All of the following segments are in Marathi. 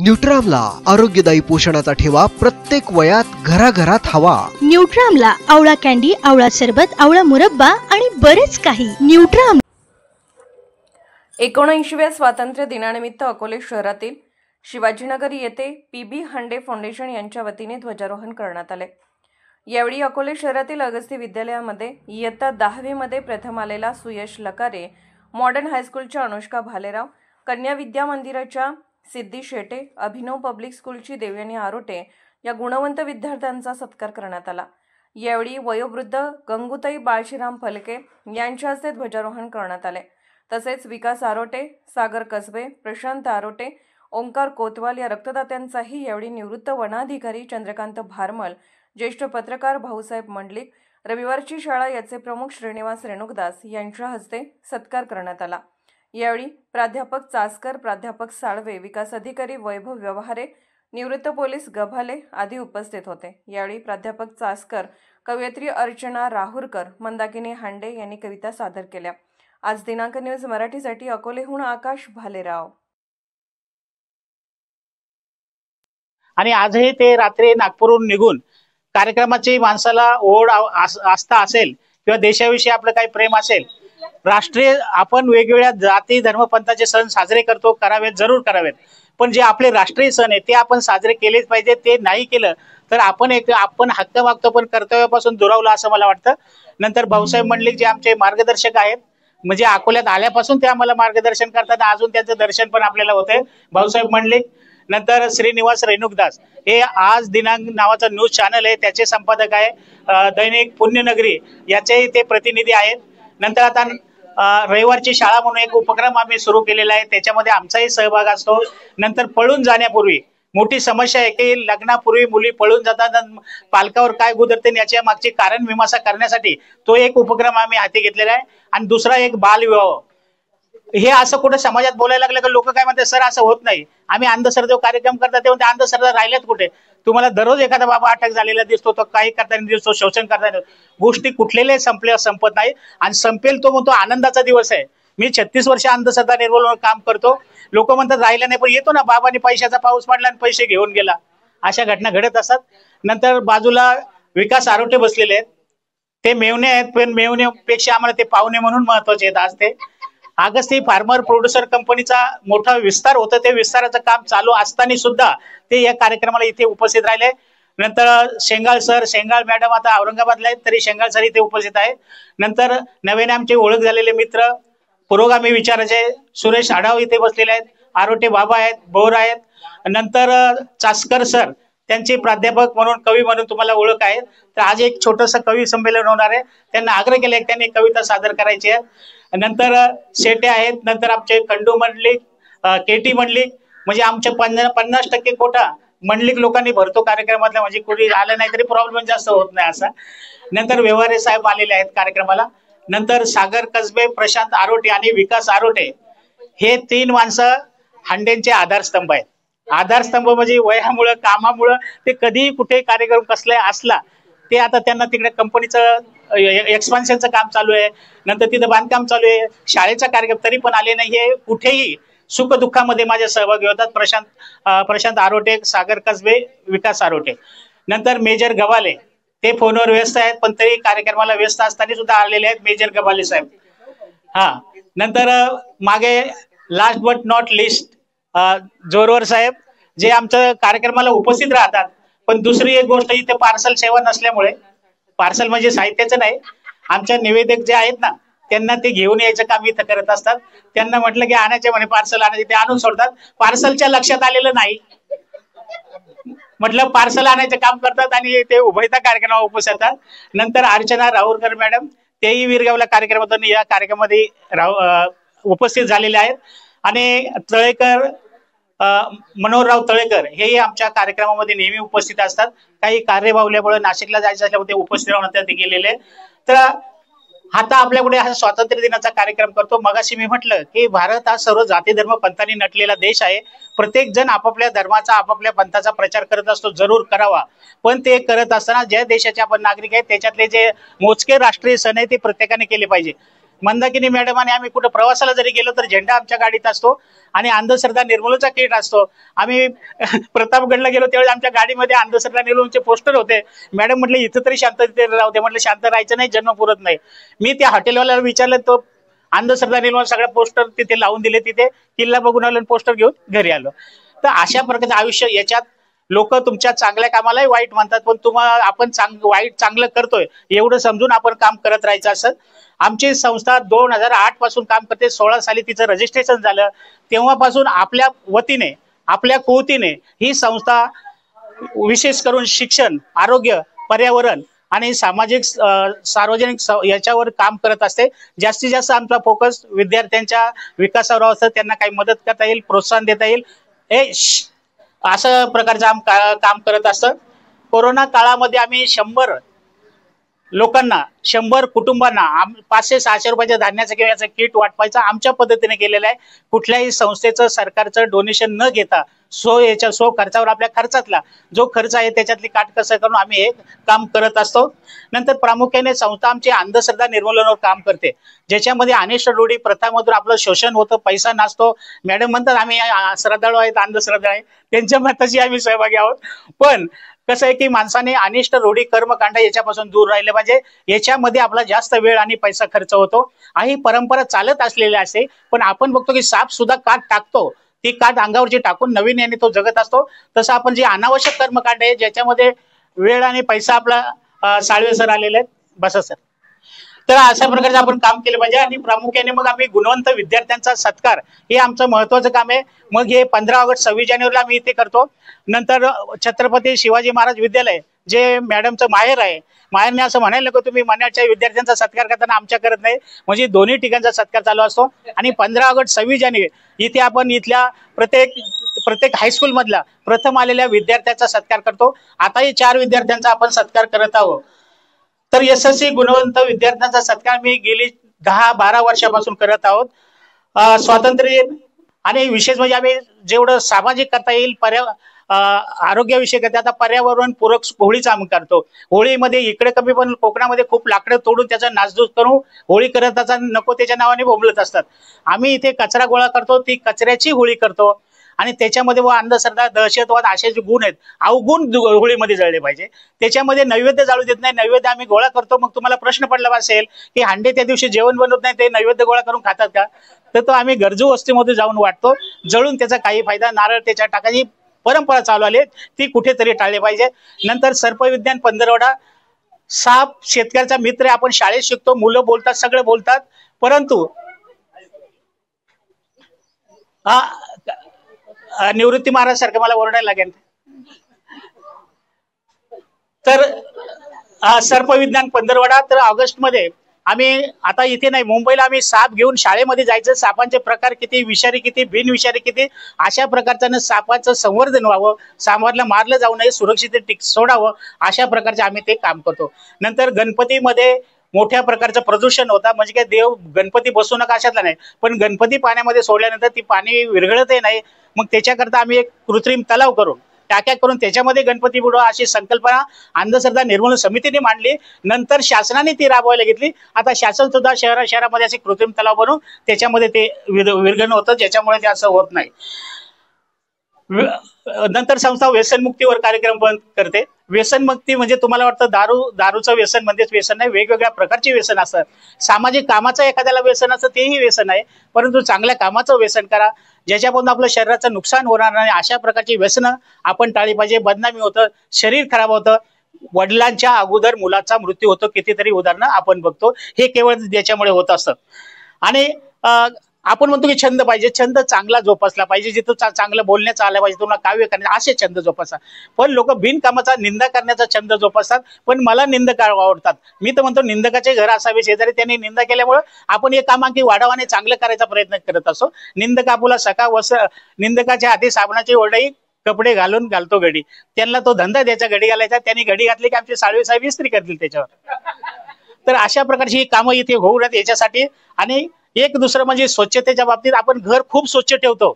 न्यूट्रामला आरोग्यदायी पोषणाचा ठेवा प्रत्येक वयात घराघरात हवा। न्यूट्रामला आवळा कॅन्डी, आवळा सरबत, आवळा मुरब्बा आणि बरेच काही। न्यूट्राम 79व्या स्वातंत्र्य दिनानिमित्त अकोले शहरातील शिवाजीनगर येथे पीबी हांडे फाउंडेशन यांच्या वतीने ध्वजारोहण करण्यात आले। यावेळी अकोले शहरातील अगस्ती विद्यालयामध्ये इयत्ता 10वी मध्ये प्रथम आलेला सुयश लकारे, मॉडर्न हायस्कूलच्या अनुष्का भालेराव, कन्या विद्या मंदिराच्या सिद्धी शेटे, अभिनव पब्लिक स्कूलची देवयानी आरोटे या गुणवंत विद्यार्थ्यांचा सत्कार करण्यात आला। यावेळी वयोवृद्ध गंगूताई बाळशीराम फलके यांच्या हस्ते ध्वजारोहण करण्यात आले। तसेच विकास आरोटे, सागर कसबे, प्रशांत आरोटे, ओंकार कोतवाल या रक्तदात्यांचाही यावेळी निवृत्त वनाधिकारी चंद्रकांत भारमल, ज्येष्ठ पत्रकार भाऊसाहेब मंडलिक, रविवारची शाळा याचे प्रमुख श्रीनिवास रेणुकदास यांच्या हस्ते सत्कार करण्यात आला। यावेळी प्राध्यापक चासकर, प्राध्यापक साळवे, विकास अधिकारी वैभव व्यवहारे, निवृत्त पोलीस गभाले आदी उपस्थित होते। यावेळी प्राध्यापक चासकर, कवयित्री अर्चना राहुरकर, मंदाकिनी हांडे यांनी कविता सादर केल्या। आज दिनांक न्यूज मराठीसाठी अकोलेहून आकाश भालेराव। आणि आजही ते रात्री नागपूरहून निघून कार्यक्रमाची माणसाला ओढ आस्था असेल किंवा देशाविषयी आपलं काही प्रेम असेल, राष्ट्रीय आपण वेगवेगळ्या जाती धर्मपंथाचे सण साजरे करतो, करावेत, जरूर करावेत, पण जे आपले राष्ट्रीय सण आहे ते आपण साजरे केलेच पाहिजे। ते नाही केलं तर आपण हक्क मागतो पण कर्तव्यापासून दुरावलं असं मला वाटतं। नंतर भाऊसाहेब मंडलिक जे आमचे मार्गदर्शक आहेत, म्हणजे अकोल्यात आल्यापासून ते आम्हाला मार्गदर्शन करतात, अजून त्यांचं दर्शन पण आपल्याला होतंय। भाऊसाहेब मंडलिक, नंतर श्रीनिवास रेणुकदास, हे आज दिनांक नावाचा न्यूज चॅनल आहे, त्याचे संपादक आहे। दैनिक पुण्यनगरी याचेही ते प्रतिनिधी आहेत। नंतर आता रविवारची शाळा म्हणून एक उपक्रम आम्ही सुरू केलेला आहे, त्याच्यामध्ये आमचाही सहभाग असतो। नंतर पळून जाण्यापूर्वी मोठी समस्या आहे की लग्नापूर्वी मुली पळून जातात, पालकावर काय गुदरते याच्या मागची कारण मीमांसा करण्यासाठी तो एक उपक्रम आम्ही हाती घेतलेला आहे। आणि दुसरा एक बालविवाह, हे असं कुठे समाजात बोलायला लागलं की लोक काय म्हणतात, सर असं होत नाही, आम्ही अंधश्रद्धेवर कार्यक्रम करतात तेव्हा अंधश्रद्धा राहिल्यात कुठे? तुम्हाला दररोज एखादा बाबा अटक झालेला दिसतो, तो काही करताना दिसतो, शोषण करताना, गोष्टी कुठलेले संपत नाही। आणि संपेल तो म्हणतो आनंदाचा दिवस आहे। मी 36 वर्ष अंधश्रद्धा निर्मूलनावर काम करतो, लोक म्हणतात राहिलं नाही, पण येतो ना, बाबांनी पैशाचा पाऊस पडला आणि पैसे घेऊन गेला, अशा घटना घडत असतात। नंतर बाजूला विकास आरोटे बसलेले आहेत, ते मेवणे आहेत, पण मेवण्यापेक्षा आम्हाला ते पाहुणे म्हणून महत्वाचे आहेत। आज ते अगस्ती फार्मर प्रोड्युसर कंपनीचा मोठा विस्तार होता, ते विस्ताराचं काम चालू असताना सुद्धा ते या कार्यक्रमाला इथे उपस्थित राहिले। नंतर शेंगाळ सर, शेंगाळ मॅडम आता औरंगाबादला आहेत, तरी शेंगाळ सर इथे उपस्थित आहेत। नंतर नव्याने आमचे ओळख झालेले मित्र पुरोगामी विचाराचे सुरेश आढाव इथे बसलेले आहेत, आरोटे बाबा आहेत, बोर आहेत। नंतर चासकर सर, त्यांचे प्राध्यापक म्हणून, कवी म्हणून तुम्हाला ओळख आहे। तर आज एक छोटंसं कवी संमेलन होणार आहे, त्यांना आग्रह केला की त्यांनी कविता सादर करायची आहे। नंतर शेटे आहेत, नंतर आमचे खंडू मंडलिक, केटी मंडलिक, म्हणजे आमच्या 50% कोटा मंडलिक लोकांनी भरतो कार्यक्रमातला, म्हणजे कोणी आलं नाही तरी प्रॉब्लेम जास्त होत नाही असा। नंतर व्यवहारे साहेब आलेले आहेत कार्यक्रमाला। नंतर सागर कसबे, प्रशांत आरोटे आणि विकास आरोटे, हे 3 माणसं हांडेंचे आधारस्तंभ आहेत। आधारस्तंभ म्हणजे वयामुळं, कामामुळं ते कधी कुठे कार्यक्रम कसला असला, ते आता त्यांना तिकडे कंपनीचं एक्सपान्शनचं काम चालू आहे, नंतर तिथं बांधकाम चालू आहे, शाळेचा कार्यक्रम, तरी पण आले नाही। हे कुठेही सुख दुःखामध्ये माझ्या सहभागी होतात। प्रशांत आरोटे, सागर कसबे, विकास आरोटे। नंतर मेजर गवाले, ते फोनवर व्यस्त आहेत, पण तरी कार्यक्रमाला व्यस्त असताना सुद्धा आलेले आहेत, मेजर गवाले साहेब। नंतर मागे लास्ट बट नॉट लिस्ट जोरवर साहेब, जे आमच्या कार्यक्रमाला उपस्थित राहतात, पण दुसरी एक गोष्ट, इथे पार्सल सेवा नसल्यामुळे, पार्सल म्हणजे साहित्याचं नाही, आमच्या निवेदक जे आहेत ना, त्यांना ते घेऊन यायचं काम इथं करत असतात। त्यांना म्हटलं की आणायचे म्हणे, पार्सल आणायचे, ते आणून सोडतात, पार्सलच्या लक्षात आलेलं नाही, म्हटलं पार्सल आणायचं काम करतात आणि ते उभयता कार्यक्रमावर उपस्थित येतात। नंतर अर्चना राहुरकर मॅडम, तेही वीरगावला कार्यक्रमातून या कार्यक्रमामध्ये उपस्थित झालेले आहेत। आणि तळेकर, मनोहरराव तळेकर, हेही आमच्या कार्यक्रमामध्ये नेहमी उपस्थित असतात। काही कार्यबाहुल्यामुळे नाशिकला जायचं असल्यामुळे ते उपस्थित राहून ते गेलेले। तर आता आपल्याकडे हा स्वातंत्र्य दिनाचा कार्यक्रम करतो। मगाशी मी म्हटलं की भारत हा सर्व जाती धर्म पंथांनी नटलेला देश आहे, प्रत्येक जण आपापल्या धर्माचा, आपापल्या पंथाचा प्रचार करत असतो, जरूर करावा, पण ते करत असताना ज्या देशाचे आपण नागरिक आहेत त्याच्यातले जे मोजके राष्ट्रीय सण आहे ते प्रत्येकाने केले पाहिजे। मंदाकिनी मॅडम आणि आम्ही कुठं प्रवासाला जरी गेलो तर झेंडा आमच्या गाडीत असतो आणि अंधश्रद्धा निर्मूलनाचा किट असतो. आम्ही प्रतापगडला गेलो त्यावेळी आमच्या गाडीमध्ये अंधश्रद्धा निर्मूलनाचे पोस्टर होते. मॅडम म्हटलं इथं तरी शांततेत राहू दे. म्हटलं शांत राहायचं नाही, जन्म पुरत नाही. मी त्या हॉटेलवाल्याला विचारलं, तो अंधश्रद्धा निर्मूलन सगळ्या पोस्टर तिथे लावून दिले. तिथे किल्ला बघून आलो आणि पोस्टर घेऊन घरी आलो. तर अशा प्रकारचं आयुष्य, याच्यात लोक तुमच्या चांगल्या कामालाही वाईट म्हणतात, पण तुम्हाला आपण वाईट चांगलं करतोय एवढं समजून आपण काम करत राहायचं असं. आमची संस्था 2008 पासून काम करते. 16 साली तिचं रजिस्ट्रेशन झालं. तेव्हापासून आपल्या वतीने, आपल्या कुवतीने ही संस्था विशेष करून शिक्षण, आरोग्य, पर्यावरण आणि सामाजिक सार्वजनिक याच्यावर काम करत असते. जास्तीत जास्त आमचा फोकस विद्यार्थ्यांच्या विकासावर असतं. त्यांना काही मदत करता येईल, प्रोत्साहन देता येईल, असं प्रकारचं काम करत असतं. कोरोना काळामध्ये आम्ही 100 लोकांना, 100 कुटुंबांना 500-600 रुपयाच्या धान्याचं किंवा याचं किट वाटपायचं आमच्या पद्धतीने केलेलं आहे. कुठल्याही संस्थेचं, सरकारचं डोनेशन न घेता सो खर्चावर, आपल्या खर्चातला जो खर्च आहे त्याच्यातली काटकसर करून आम्ही हे काम करत असतो. नंतर प्रामुख्याने संस्था आमची अंधश्रद्धा निर्मूलनावर काम करते, ज्याच्यामध्ये अनिष्ट रूढी प्रथामधून आपलं शोषण होतं, पैसा नसतो. मॅडम म्हणतात आम्ही श्रद्धाळू आहेत, अंधश्रद्धा आहे, त्यांच्या मताशी आम्ही सहभागी आहोत. पण कसं आहे की माणसाने अनिष्ट रूढी, कर्मकांड याच्यापासून दूर राहिले पाहिजे. याच्यामध्ये आपला जास्त वेळ आणि पैसा खर्च होतो. ही परंपरा चालत असलेली असते, पण आपण बघतो की साप सुद्धा काठ टाकतो, ती काठ अंगावरची टाकून नवीन याने तो जगत असतो. तसं आपण जे अनावश्यक कर्मकांड आहे, ज्याच्यामध्ये वेळ आणि पैसा आपला साळवे सर आलेले आहेत, बसा सर. तर अशा प्रकारचे आपण काम केलं पाहिजे. आणि प्रामुख्याने मग आम्ही गुणवंत विद्यार्थ्यांचा सत्कार, हे आमचं महत्वाचं काम आहे. मग हे 15 ऑगस्ट 26 जानेवारीला आम्ही इथे करतो. नंतर छत्रपती शिवाजी महाराज विद्यालय, जे मॅडमचं माहेर आहे, माहेरने असं म्हणायला नको तुम्ही मनाच्या विद्यार्थ्यांचा सत्कार करताना आमच्या करत नाही, म्हणजे दोन्ही ठिकाणचा सत्कार चालू असतो. आणि 15 ऑगस्ट 26 जानेवारी इथे आपण इथल्या प्रत्येक हायस्कूल मधला प्रथम आलेल्या विद्यार्थ्यांचा सत्कार करतो. आताही 4 विद्यार्थ्यांचा आपण सत्कार करत आहोत. तर यशस्वी गुणवंत विद्यार्थ्यांचा सत्कार मी गेली 10-12 वर्षापासून करत आहोत. स्वातंत्र्य आणि विशेष म्हणजे आम्ही जेवढं सामाजिक करता येईल, आरोग्याविषयी करते. आता पर्यावरण पूरक होळीचा आम्ही करतो. होळीमध्ये इकडे कमी, पण कोकणामध्ये खूप लाकडं तोडून त्याचा नासधूस करून होळी करत असतात, नको त्याच्या नावाने बोंबलत असतात. आम्ही इथे कचरा गोळा करतो, ती कचऱ्याची होळी करतो. आणि त्याच्यामध्ये अंधश्रद्धा, दहशतवाद असे जे गुण आहेत, अवगुण होळीमध्ये जळले पाहिजे. त्याच्यामध्ये नैवेद्य जाळू देत नाही. नैवेद्य आम्ही गोळा करतो. मग तुम्हाला प्रश्न पडला असेल की हांडे त्या दिवशी जेवण बनवत नाही, ते नैवेद्य गोळा करून खातात का? तर तो आम्ही गरजू वस्तीमध्ये जाऊन वाटतो. जळून त्याचा काही फायदा, नारळ त्याच्या टाकायची परंपरा चालू आली, ती कुठेतरी टाळली पाहिजे. नंतर सर्पविज्ञान पंधरवडा. साप शेतकऱ्याचा मित्र आहे. आपण शाळेत शिकतो, मुलं बोलतात, सगळे बोलतात, परंतु निवृत्ती महाराज सारखं मला ओरडायला लागेल. तर सर्पविज्ञान पंधरवडा. तर ऑगस्ट मध्ये आम्ही, आता इथे नाही, मुंबईला आम्ही साप घेऊन शाळेमध्ये जायचं. सापांचे प्रकार किती, विषारी किती, बिनविषारी किती, अशा प्रकारचं सापाचं संवर्धन व्हावं, सापाला मारलं जाऊ नये, सुरक्षित सोडावं, अशा प्रकारचे आम्ही ते काम करतो. नंतर गणपतीमध्ये मोठ्या प्रकारचं प्रदूषण होता, म्हणजे काय देव गणपती बसू नका अशातला नाही, पण गणपती पाण्यामध्ये सोडल्यानंतर ती पाणी विरघळतही नाही. मग त्याच्याकरता आम्ही एक कृत्रिम तलाव करून, टाक्या करून त्याच्यामध्ये गणपती बुडवा, अशी संकल्पना अंधश्रद्धा निर्मूलन समितीने मांडली. नंतर शासनाने ती राबवायला घेतली. आता शासन सुद्धा शहरामध्ये असे कृत्रिम तलाव बनवून त्याच्यामध्ये ते विरघळण होतं, ज्याच्यामुळे ते असं होत नाही. नंतर संस्था व्यसनमुक्तीवर कार्यक्रम बंद करते. व्यसनमुक्ती म्हणजे तुम्हाला वाटतं दारूचं व्यसन म्हणजेच व्यसन नाही, वेगवेगळ्या प्रकारचे व्यसन असतात. सामाजिक कामाचं एखाद्याला व्यसन असतं, तेही व्यसन आहे, परंतु चांगल्या कामाचं व्यसन करा, ज्याच्यापासून आपलं शरीराचं नुकसान होणार नाही. अशा प्रकारची व्यसनं आपण टाळली पाहिजे. बदनामी होतं, शरीर खराब होतं, वडिलांच्या अगोदर मुलाचा मृत्यू होतो, कितीतरी उदाहरणं आपण बघतो. हे केवळ त्याच्यामुळे होत असतं. आणि आपण म्हणतो की छंद पाहिजे, छंद चांगला जोपासला पाहिजे, जिथं चांगलं बोलण्याचं आलं पाहिजे, तुम्हाला काव्य करण्याचा, असे छंद जोपासा. पण लोक बिनकामाचा निंदा करण्याचा छंद जोपासतात. पण मला निंदक आवडतात. मी तर म्हणतो निंदकाचे घर असावे शेजारी. त्यांनी निंदा केल्यामुळे आपण हे काम आणखी वाढवाने चांगलं करायचा प्रयत्न करत असतो. निंदक आपुला सखा निंदकाच्या हाती साबणाची ओढाई, कपडे घालून घालतो घडी. त्यांना तो धंदा द्यायचा घडी घालायचा. त्यांनी घडी घातली की आमचे साळवे साहेब इस्त्री करतील त्याच्यावर. तर अशा प्रकारची ही कामं इथे होऊ नयेत याच्यासाठी. आणि एक दुसरं म्हणजे स्वच्छतेच्या बाबतीत आपण घर खूप स्वच्छ ठेवतो.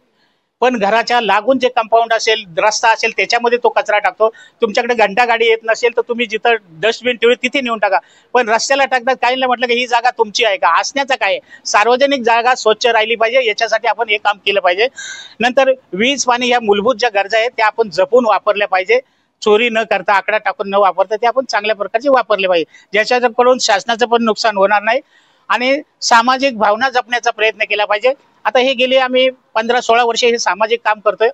पण घराच्या लागून जे कंपाऊंड असेल, रस्ता असेल, त्याच्यामध्ये तो कचरा टाकतो. तुमच्याकडे घंटा गाडी येत नसेल तर तुम्ही जिथं डस्टबिन ठेवली तिथे नेऊन टाका, पण रस्त्याला टाकतात. काही नाही म्हटलं की ही जागा तुमची आहे का? हसण्याचं काय? सार्वजनिक जागा स्वच्छ राहिली पाहिजे, याच्यासाठी आपण हे काम केलं पाहिजे. नंतर वीज, पाणी ह्या मूलभूत ज्या गरजा आहेत त्या आपण जपून वापरल्या पाहिजे. चोरी न करता, आकडा टाकून न वापरता ते आपण चांगल्या प्रकारचे वापरले पाहिजे, ज्याच्याकडून शासनाचं पण नुकसान होणार नाही आणि सामाजिक भावना जपण्याचा प्रयत्न केला पाहिजे. आता हे गेले आम्ही 15-16 वर्षे हे सामाजिक काम करतोय.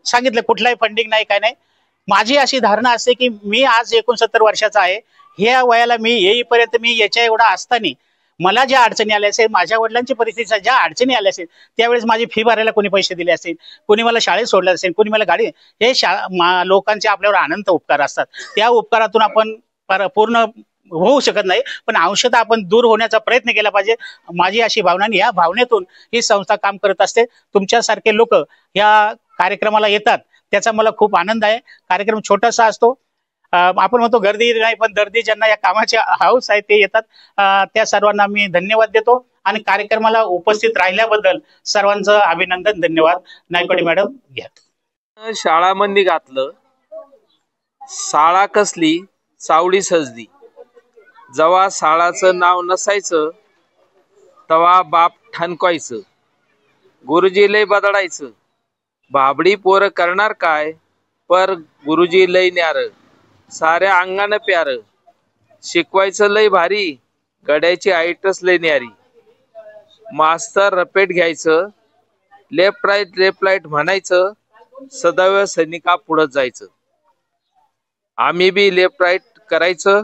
सांगितलं कुठलाही फंडिंग नाही, काय नाही. माझी अशी धारणा असते की मी आज 69 वर्षाचा आहे. ह्या वयाला मी येईपर्यंत मी याच्या एवढा असताना मला ज्या अडचणी आल्या असेल, माझ्या वडिलांची परिस्थिती ज्या अडचणी आल्या असेल, त्यावेळेस माझी फी भरायला कोणी पैसे दिले असेल, कोणी मला शाळेत सोडलं असेल, कोणी मला गाडी, हे लोकांचे आपल्यावर अनंत उपकार असतात. त्या उपकारातून आपण पूर्ण होऊ शकत नाही, पण अंशतः आपण दूर होण्याचा प्रयत्न केला पाहिजे. माझी अशी भावना, आणि या भावनेतून ही संस्था काम करत असते. तुमच्यासारखे लोक या कार्यक्रमाला येतात त्याचा मला खूप आनंद आहे. कार्यक्रम छोटासा असतो, आपण म्हणतो गर्दी नाही, पण दर्दी ज्यांना या कामाचे हाऊस आहे ते येतात. त्या सर्वांना मी धन्यवाद देतो आणि कार्यक्रमाला उपस्थित राहिल्याबद्दल सर्वांचं अभिनंदन, धन्यवाद. नायकवाडे मॅडम घ्या. शाळामध्ये घातलं, शाळा कसली सावडी सजली. जेव्हा शाळाचं नाव नसायचं तेव्हा बाप ठणकायचं, गुरुजी लय बदडायचं. बाबडी पोरं करणार काय, पर गुरुजी लय न्यार, साऱ्या अंगानं प्यार. शिकवायचं लय भारी, गड्याची आईटच लय न्यारी. मास्तर रपेट घ्यायचं, लेफ्ट राईट म्हणायचं, सदैव सैनिका पुढं जायचं. आम्ही बी लेफ्ट राईट करायचं,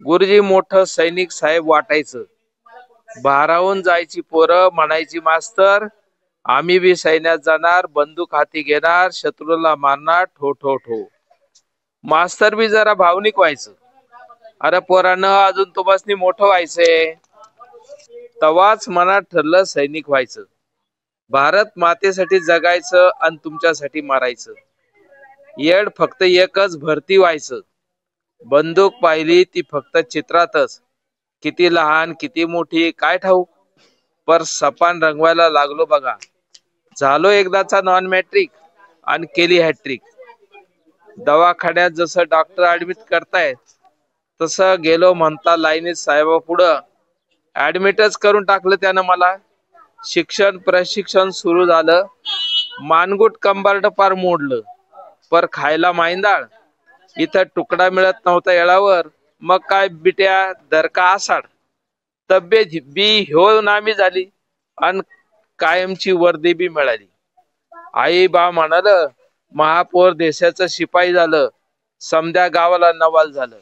गुरुजी मोठं सैनिक साहेब वाटायचं. भारावून जायची पोरं म्हणायची मास्तर, आम्ही बी सैन्यात जाणार, बंदूक हाती घेणार, शत्रूला मारणार, ठो ठो ठो. मास्तर बी जरा भावनिक व्हायचं, अरे पोरानं अजून तुम्हासनी मोठं व्हायचंय. तवाच मनात ठरलं सैनिक व्हायचं. भारत मातेसाठी जगायचं आणि तुमच्यासाठी मारायचं. येड फक्त एकच, भरती व्हायचं. बंदूक पाहिली ती फक्त चित्रातच, किती लहान किती मोठी काय ठाऊक, पर सपान रंगवायला लागलो बघा. झालो एकदाचा नॉन मॅट्रिक आणि केली हॅट्रिक. दवाखान्यात जसं डॉक्टर ऍडमिट करतायत तसं गेलो म्हणता लाईनीत साहेबा पुढं. ऍडमिटच करून टाकलं त्यानं मला. शिक्षण प्रशिक्षण सुरू झालं, मानगुट कंबार्ट पार मोडलं, पर खायला माहिंदाळ. इथं तुकडा मिळत नव्हता येळावर, मग काय बिट्या दरका आसाड. तब्येत बी ह्यो नामी झाली आणि कायमची वर्दी बी मिळाली. आई बा म्हणाल, महापौर देशाचं शिपाई झालं, समद्या गावाला नवाल झालं.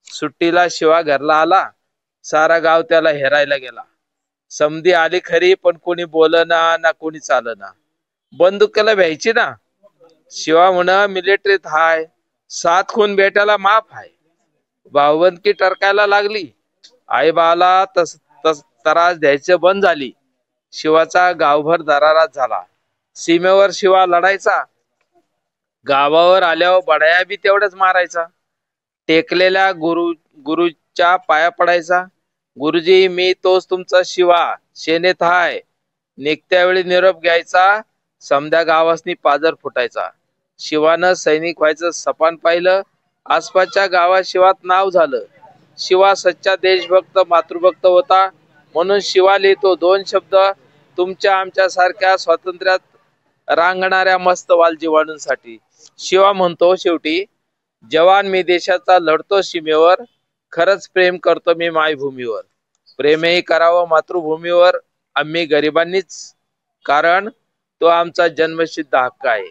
सुट्टीला शिवा घरला आला, सारा गाव त्याला हेरायला गेला. समधी आली खरी, पण कोणी बोलना ना कोणी चालना. बंदुकीला भ्यायची ना. शिवा म्हण मिलिटरीत हाय, 7 खून बेट्याला माफ आहे. भावबंदकी टरकायला लागली, आई बाला त्रास द्यायचं बंद झाली. शिवाचा गावभर दरारा झाला. सीमेवर शिवा लढायचा, गावावर आल्यावर बडाया बी तेवढंच मारायचा. टेकलेल्या गुरुच्या पाया पडायचा. गुरुजी मी तोच तुमचा शिवा, सेनेत हाय. निघत्या वेळी निरोप घ्यायचा, समद्या गावासनी पाजर फुटायचा. शिवानं सैनिक व्हायचं सपान पाहिलं, आसपासच्या गावात शिवात नाव झालं. शिवा सच्चा देशभक्त मातृभक्त होता, म्हणून शिवा लिहितो 2 शब्द तुमच्या आमच्या सारख्या स्वातंत्र्यात रांगणाऱ्या मस्त वालजीवाणूंसाठी. शिवा म्हणतो शेवटी, जवान मी देशाचा लढतो सीमेवर, खरंच प्रेम करतो मी मायभूमीवर. प्रेमही करावं मातृभूमीवर आम्ही गरिबांनीच, कारण तो आमचा जन्मसिद्ध हक्क आहे.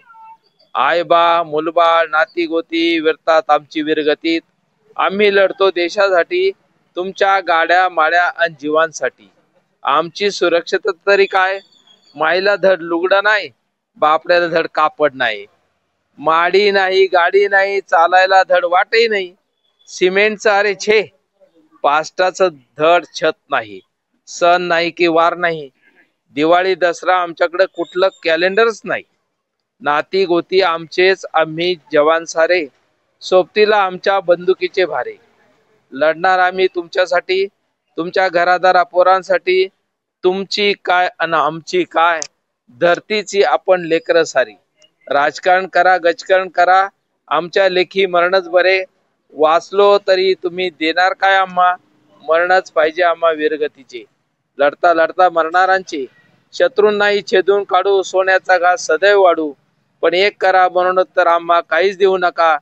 आई बा मुलबाळ नाती गोती विरतात आमची विरगतीत. आम्ही लढतो देशासाठी, तुमच्या गाड्या माड्या आणि जीवांसाठी. आमची सुरक्षितता तरी काय, माईला धड लुगडं नाही, बापड्याला धड कापड नाही. माडी नाही गाडी नाही, चालायला धड वाटही नाही. सिमेंटचं अरे छे, पास्टाचं धड छत नाही. सण नाही की वार नाही, दिवाळी दसरा आमच्याकडे कुठलं कॅलेंडरच नाही. नाती गोती आमचेच आम्ही जवान सारे, सोबतीला आमच्या बंदुकीचे भारे. लढणार आम्ही तुमच्यासाठी, तुमच्या घरादारा पोरांसाठी. तुमची काय अन आमची काय, धरतीची आपण लेकर सारी. राजकारण करा, गजकारण करा, आमच्या लेखी मरणच बरे. वाचलो तरी तुम्ही देणार काय आम्हा, मरणच पाहिजे आम्हा वीरगतीचे. लढता लढता मरणारांचे शत्रूंनाही छेदून काढू, सोन्याचा घास सदैव वाढू. पण एक करा म्हणून तर आम्हा काहीच देऊ नका.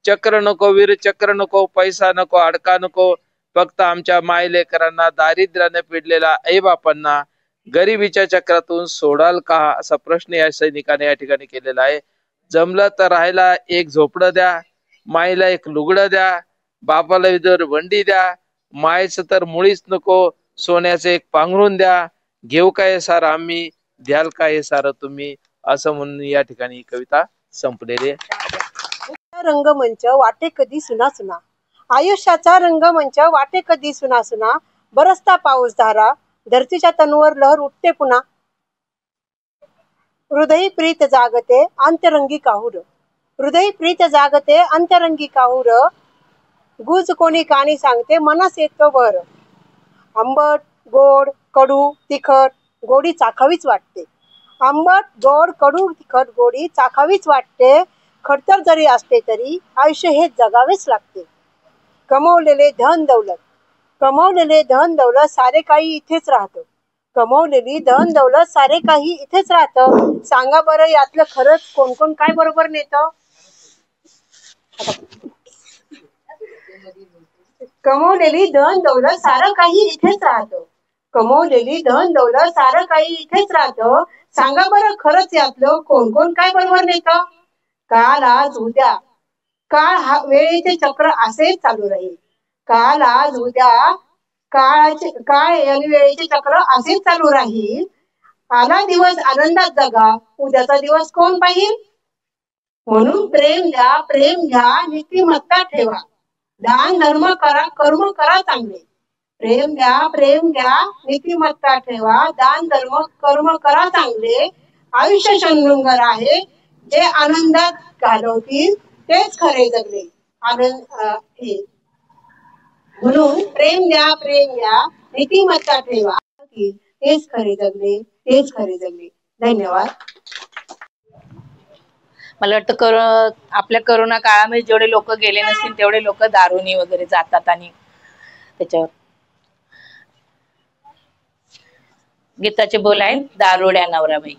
चक्र नको वीर चक्र नको, पैसा नको अडका नको, फक्त आमच्या मायलेकरांना, दारिद्र्याने पिडलेल्या आई बापांना गरिबीच्या चक्रातून सोडाल का, असा प्रश्न या सैनिकाने या ठिकाणी केलेला आहे. जमलं तर राहायला एक झोपडं द्या, माईला एक लुगडं द्या, बापाला विदर वंडी द्या, मायचं तर मुळीच नको, सोन्याचं एक पांघरून द्या. घेऊ काय सार आम्ही, द्याल काय सार तुम्ही, असं म्हणून या ठिकाणी कविता संपलेली आहे. रंगमंच वाटे कधी सुना सुना, आयुष्याचा रंगमंच वाटे कधी सुना सुना. बरसता पाऊस धारा, धरतीच्या तनुवर लहर उठते पुन्हा. हृदयी प्रीत जागते अंतरंगी काहूर, हृदयी प्रीत जागते अंतरंगी काहूर. गुज कोणी काणी सांगते मनास येतो भर. आंबट गोड कडू तिखट गोडी चाखावीच वाटते. आंबट गोड कडू तिखट गोडी चाखावीच वाटते. खडतर जरी असते तरी आयुष्य हे जगावेच लागते. कमवलेले धन दौलत, कमवलेले धन दौलत सारे काही इथेच राहतं. कमवलेली धन दौलत सारे काही इथेच राहतं. सांगा बरं यातलं खरंच कोण कोण काय बरोबर नेतं. कमवलेली धन दौलत सारं काही इथेच राहतं. कमवलेली धन दौलत सारं काही इथेच राहतं. सांगा बरं खरंच यातलं कोण कोण काय बरोबर नेतं. काल आज उद्या, काळ हा वेळेचे चक्र असेच चालू राहील. काल आज उद्या, काळ आणि वेळेचे चक्र असेच चालू राहील. आला दिवस आनंदात जगा, उद्याचा दिवस कोण पाहिल. म्हणून प्रेम द्या प्रेम घ्या, नीतिमत्ता ठेवा, दान धर्म करा, कर्म करा चांगले. प्रेम द्या प्रेम घ्या, नीतिमत्ता ठेवा, दान धर्म कर्म करा चांगले. आयुष्य शृंगार आहे, जे आनंदात घालवतील तेच खरे जगले. आनंद म्हणून प्रेम द्या प्रेम घ्या, नीतिमत्ता ठेवा, तेच खरे जगले, तेच खरे जगले. धन्यवाद. मला वाटतं आपल्या करोना काळामध्ये जेवढे लोक गेले नसतील तेवढे लोक दारूनी वगैरे जातात. आणि त्याच्यावर गीताचे बोल आहेत. दारुड्या नवराबाई.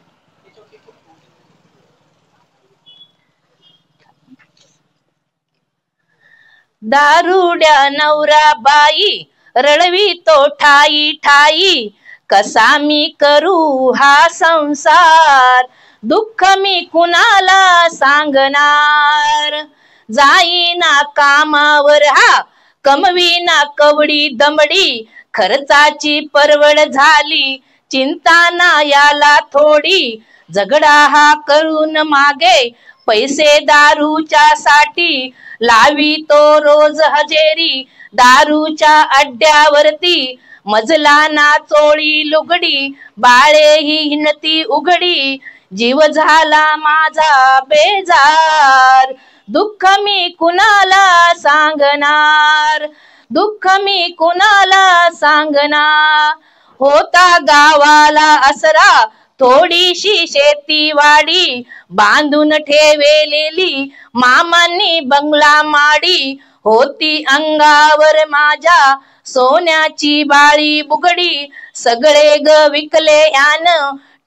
दारुड्या नवराबाई रडवी तो ठाई ठाई, कसा मी करू हा संसार, दुःख मी कुणाला सांगणार. जाईना कामावर हा, कमवीना कवडी दमडी, खर्चाची परवड झाली, चिंता ना याला थोडी. झगडा हा करून मागे, पैसे दारूच्या साठी, लावी तो रोज हजेरी, दारूच्या अड्ड्यावरती. मजला ना चोळी लुगडी, बाळे ही हिणती उघडी, जीव झाला माझा बेजार, दुःख मी कुणाला सांगणार, दुःख मी कुणाला सांगणार. होता गावाला असरा, थोडीशी शेतीवाडी, बांधून ठेवलेली मामांनी बंगला माडी, होती अंगावर माझ्या सोन्याची बाळी बुगडी, सगळे ग विकले यान,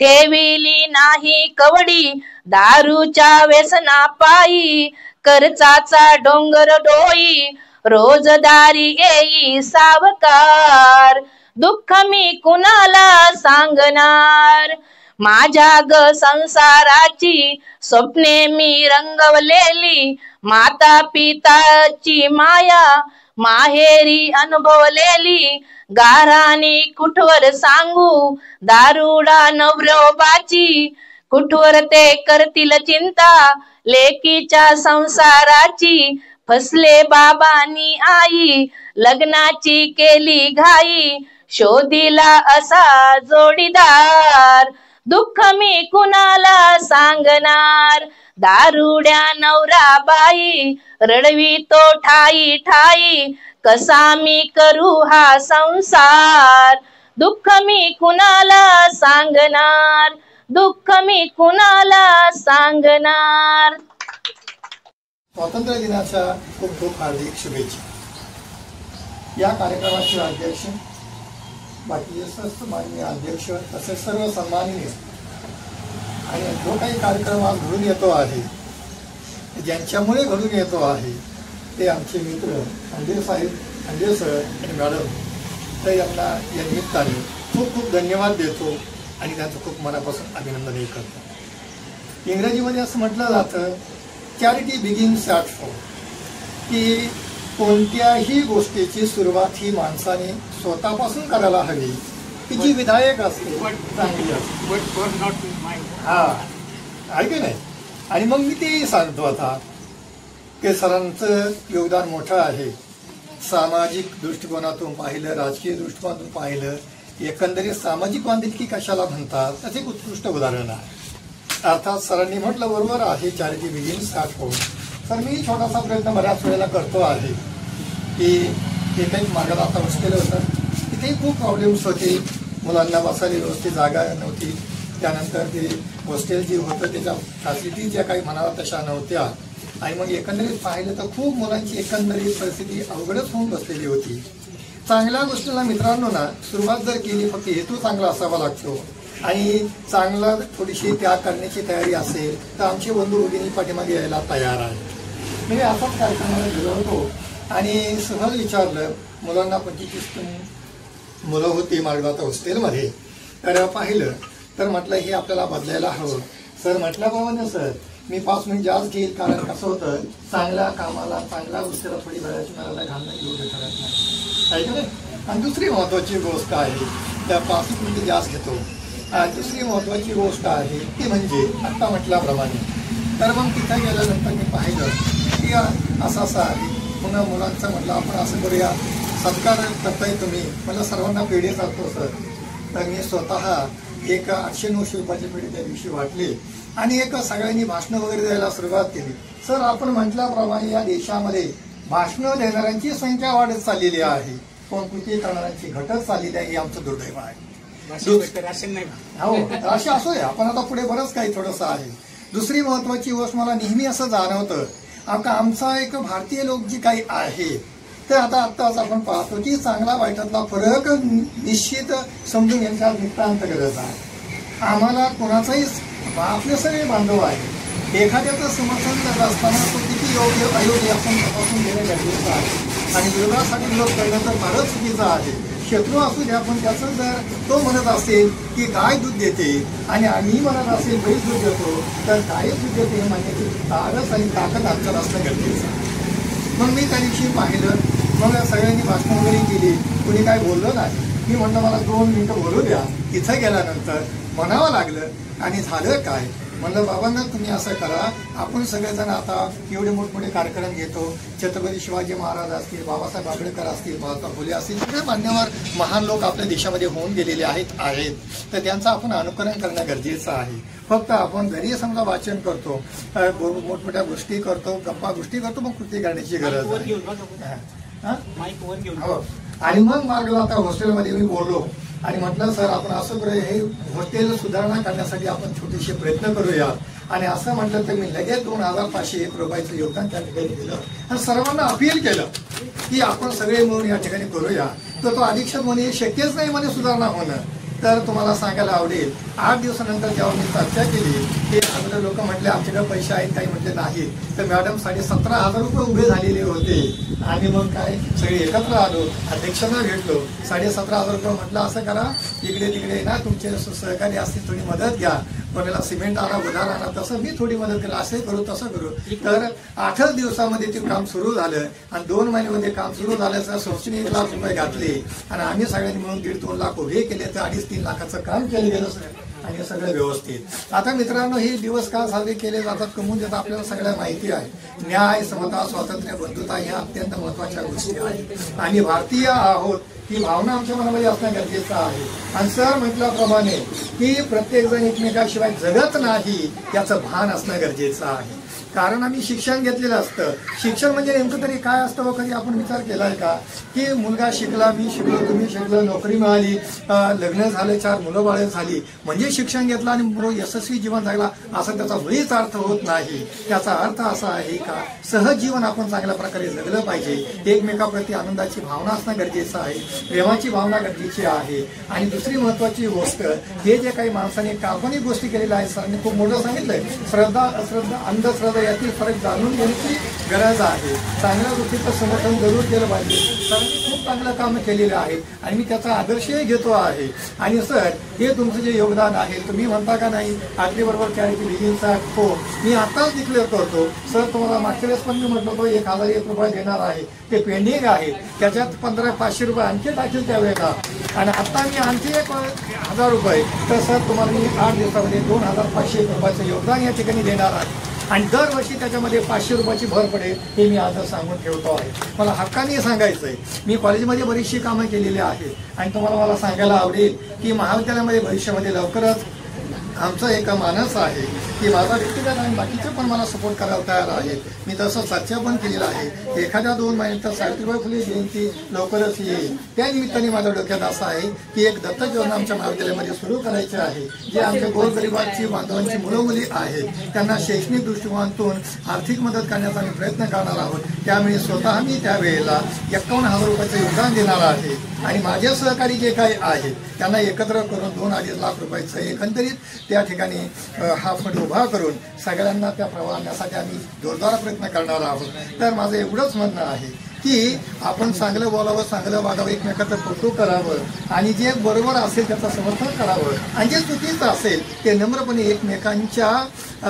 ठेविली नाही कवडी, दारूच्या व्यसना पायी, खर्चाचा डोंगर डोई, रोजदारी येई सावकार, दुःख मी कुणाला सांगणार. माझ्या ग संसाराची स्वप्ने मी रंगवलेली, माता पिताची माया माहेरी अनुभवलेली, गाराने कुठवर सांगू दारुडा नवरोबाची, कुठवर ते करतील चिंता लेकीच्या संसाराची. फसले बाबांनी आई, लग्नाची केली घाई, शोधिला असा जोडीदार, दुःख मी कुणाला सांगणार. दारुड्या नवराबाई रडवी तो ठाई ठाई, कसा मी करू हा संसार, दुःख मी कुणाला सांगणार, दुःख मी कुणाला सांगणार. स्वातंत्र्य दिनाच्या खूप खूप हार्दिक शुभेच्छा. या कार्यक्रमाचे अध्यक्ष, बाकीचे सर्व माननीय अध्यक्ष, तसेच सर्व सन्माननीय आणि जो काही कार्यक्रम आज घडून येतो आहे, ज्यांच्यामुळे घडून येतो आहे ते आमचे मित्र अंडे साहेब, अंडे सर आणि मॅडम, तर यांना या निमित्ताने खूप खूप धन्यवाद देतो आणि त्यांचं खूप मनापासून अभिनंदनही करतो. इंग्रजीमध्ये असं म्हटलं जातं, चॅरिटी बिगिन्स ॲट होम, की कोणत्याही गोष्टीची सुरुवात ही माणसाने स्वतःपासून करायला हवी, की जी विधायक असते, चांगली असते. हा, आहे की नाही? आणि मग मी तेही सांगतो आता की सरांचं योगदान मोठं आहे. सामाजिक दृष्टिकोनातून पाहिलं, राजकीय दृष्टिकोनातून पाहिलं, एकंदरीत सामाजिक बांधिलकी कशाला म्हणतात त्याचे एक उत्कृष्ट उदाहरण आहे. अर्थात सरांनी म्हटलं बरोबर आहे, चॅरिटी बिगिन्स ॲट होम. तर मी छोटासा प्रयत्न बऱ्याच वेळेला करतो आहे की ते काही मार्गाला आता बसलेलं होतं, तिथेही खूप प्रॉब्लेम्स होते. मुलांना बसायला व्यवस्थित जागा नव्हती. त्यानंतर ते हॉस्टेल जे होतं त्याच्या फॅसिलिटीज ज्या काही म्हणाव्या तशा नव्हत्या. आणि मग एकंदरीत पाहिलं तर खूप मुलांची एकंदरीत परिस्थिती अवघडच होऊन बसलेली होती. चांगल्या गोष्टीला मित्रांनो ना सुरुवात जर केली, फक्त हेतू चांगला असावा लागतो आणि चांगला थोडीशी त्याग करण्याची तयारी असेल तर आमचे बंधू भगिनी पाठीमागे यायला तयार आहे. मी असाच कार्यक्रमाला गेलो होतो आणि सहज विचारलं, मुलांना 25 मुलं होती मार्गदाता हॉस्टेलमध्ये. तर पाहिलं तर म्हटलं हे आपल्याला बदलायला हवं. सर म्हटल्याप्रमाणे सर मी 5 मिनिट जास्त घेईल, कारण कसं होतं, चांगल्या कामाला चांगल्या गोष्टीला थोडी वेळाची मला घालणं योग्य ठरत नाही, आहे का नाही? आणि दुसरी महत्त्वाची गोष्ट आहे, त्या 5 मिनिट जास्त घेतो. दुसरी महत्त्वाची गोष्ट आहे ती म्हणजे आत्ता म्हटल्याप्रमाणे. तर मग तिथं गेल्यानंतर मी पाहिलं की असं आहे. पुन्हा मुलांचं म्हटलं आपण असं करूया, सत्कार करताय तुम्ही. मला सर्वांना पेढे चालतो सर. तर मी स्वतः एक 800-900 रुपयाची पेढी त्या दिवशी वाटली आणि एक सगळ्यांनी भाषणं वगैरे द्यायला सुरुवात केली. सर आपण म्हटल्याप्रमाणे या देशामध्ये भाषणं देणाऱ्यांची संख्या वाढत चाललेली आहे, पण कृती करणाऱ्यांची घटत चाललेली आहे. हे आमचं दुर्दैव आहे. हो, राशी असू द्या, आपण आता पुढे बरंच काही थोडंसं आहे. दुसरी महत्वाची गोष्ट मला नेहमी असं जाणवतं, आता आमचा एक भारतीय लोक जी काही आहे तर आत्ताच आपण पाहतो की चांगला वाईटातला फरक निश्चित समजून घेण्याचा नितांत गरज आहे. आम्हाला कोणाचाही आपले सगळे बांधव आहे, एखाद्याचं समर्थन करत असताना तो किती योग्य अयोग्य आपण तपासून घेणं गरजेचं आहे. आणि विरोधासाठी विरोध करणं तर फारच चुकीचं आहे. शत्रू असू द्या, पण त्याचं जर तो म्हणत असेल की गाय दूध देते आणि आम्ही म्हणत असेल बैल दूध देतो, तर गाय दूध देते हे म्हणण्याची ताकद आणि ताकद आमच्यात असणं गरजेचं आहे. मग मी त्या दिवशी पाहिलं, मग सगळ्यांनी भाषण वगैरे केली, कुणी काय बोललं नाही. मी म्हटलं मला 2 मिनिटं बोलू द्या. तिथं गेल्यानंतर म्हणावं लागलं आणि झालं काय, म्हणलं बाबांना तुम्ही असं करा, आपण सगळेजण आता एवढे मोठमोठे कार्यक्रम घेतो, छत्रपती शिवाजी महाराज असतील, बाबासाहेब आंबेडकर असतील, महात्मा फुले असतील, सगळे मान्यवर महान लोक आपल्या देशामध्ये होऊन गेलेले आहेत, तर त्यांचं आपण अनुकरण करणं गरजेचं आहे. फक्त आपण घरी समजा वाचन करतो, मोठमोठ्या गोष्टी करतो, गप्पा गोष्टी करतो, मग कृती करण्याची गरज आहे. हो. आणि मग मार्गला आता हॉस्टेलमध्ये मी बोललो आणि म्हटलं सर आपण असं करूया, हे हॉस्टेल सुधारणा करण्यासाठी आपण छोटेसे प्रयत्न करूया. आणि असं म्हटलं तर मी लगेच 2501 रुपयाचं योगदान त्या ठिकाणी दिलं आणि सर्वांना अपील केलं की आपण सगळे मिळून या ठिकाणी करूया. तर तो अधीक्षक म्हणे शक्यच नाही म्हणे सुधारणा होणं. तर तुम्हाला सांगायला आवडेल, 8 दिवसानंतर जेव्हा मी चर्चा केली ते अगोदर लोक म्हटले आमच्याकडे पैसे आहेत, काही म्हटले नाही. तर मॅडम 17,500 रुपये उभे झालेले होते. आणि मग काय सगळे एकत्र आलो, अध्यक्षांना भेटलो, 17,500 रुपये म्हटलं असं करा, इकडे तिकडे ना तुमचे सहकारी असतील थोडी मदत घ्या, कोणाला सिमेंट आणा, उधार आणा, तसं मी थोडी मदत केली, असं करू तसं करू. तर 8 दिवसामध्ये ते काम सुरू झालं आणि 2 महिन्यामध्ये काम सुरू झाल्याचं संस्थेने 1 लाख रुपये घातले आणि आम्ही सगळ्यांनी मिळून 1.5-2 लाख उभे केले. तर 2.5-3 लाखाचं काम केलं गेलं आणि सगळं व्यवस्थित. आता मित्रांनो, हे दिवस का साजरे केले जातात कमवून देतात आपल्याला सगळ्या माहिती आहे. न्याय, समता, स्वातंत्र्य, बंधुता ह्या अत्यंत महत्वाच्या गोष्टी आहेत. आम्ही भारतीय आहोत ही भावना आमच्या मनामध्ये असणं गरजेचं आहे. आणि सर म्हटल्याप्रमाणे की प्रत्येक जण एकमेकाशिवाय जगत नाही याचं भान असणं गरजेचं आहे. कारण आम्ही शिक्षण घेतलेलं असतं. शिक्षण म्हणजे नेमकं तरी काय असतं व कधी आपण विचार केलाय का की मुलगा शिकला, मी शिकलो, तुम्ही शिकलो, नोकरी मिळाली, लग्न झाले, 4 मुलं बाळे झाली म्हणजे शिक्षण घेतलं आणि यशस्वी जीवन जगला असा त्याचा मुळीच अर्थ होत नाही. त्याचा अर्थ असा आहे का सहज जीवन आपण चांगल्या प्रकारे जगलं पाहिजे. एकमेकाप्रती आनंदाची भावना असणं गरजेचं आहे, प्रेमाची भावना गरजेची आहे. आणि दुसरी महत्वाची गोष्ट, हे जे काही माणसाने काल्पनिक गोष्टी केलेल्या आहेत, सरांनी खूप मोठं सांगितलंय, श्रद्धा अश्रद्धा अंधश्रद्धा यातील फरक जाणून घेण्याची गरज आहे. चांगल्या गोष्टीचं समर्थन जरूर केलं पाहिजे. सरांनी खूप चांगलं काम केलेलं आहे आणि मी त्याचा आदर्शही घेतो आहे. आणि सर, हे तुमचं जे योगदान आहे, तुम्ही म्हणता का नाही आखरीबरोबर कॅरेटी बिगिनचा हो मी आताच डिक्लेअर करतो. सर, तुम्हाला मागच्या वेळेस पण मी म्हटलं होतं 1001 रुपये देणार आहे, ते पेंडिंग आहे. त्याच्यात 500 रुपये आणखी टाकेल त्यावेळेला. आणि आता मी आणखी 1000 रुपये, तर सर तुम्हाला मी 8 दिवसामध्ये 2500 रुपयाचं योगदान या ठिकाणी देणार आहे. आणि दरवर्षी त्याच्यामध्ये 500 रुपयाची भर पडेल हे मी आज सांगून ठेवतो आहे. मला हक्काने सांगायचं आहे, मी कॉलेजमध्ये बरीचशी कामं केलेली आहेत आणि तुम्हाला मला सांगायला आवडेल की महाविद्यालयामध्ये भविष्यामध्ये लवकरच आमचा एक मानस आहे की माझा व्यक्तिगत आणि बाकीचे पण मला सपोर्ट करायला तयार आहेत. मी तसं चर्चा पण केलेला आहे. एखाद्या 2 महिन्यात सावित्रीबाई फुले जयंती लवकरच येईल. त्या निमित्ताने माझ्या डोक्यात असं आहे की एक दत्तक योजना आमच्या महाविद्यालयामध्ये सुरू करायची आहे, जे आमच्या गोरगरिबाची बांधवांची मुलं मुली आहेत त्यांना शैक्षणिक दृष्टिकोनातून आर्थिक मदत करण्याचा आम्ही प्रयत्न करणार आहोत. त्यामुळे स्वतः मी त्यावेळेला 51,000 रुपयाचं योगदान देणार आहे आणि माझे सहकारी जे काही आहेत त्यांना एकत्र करून 2-2.5 लाख रुपयाचं एकंदरीत त्या ठिकाणी हा फंड उभा करून सगळ्यांना त्या प्रवाह आणण्यासाठी आम्ही जोरदार प्रयत्न करणार आहोत. तर माझं एवढंच म्हणणं आहे की आपण चांगलं बोलावं, चांगलं वागावं, एकमेकाचं कौतुक करावं आणि जे बरोबर असेल त्याचं समर्थन करावं आणि जे चुकीचं असेल ते नम्रपणे एकमेकांच्या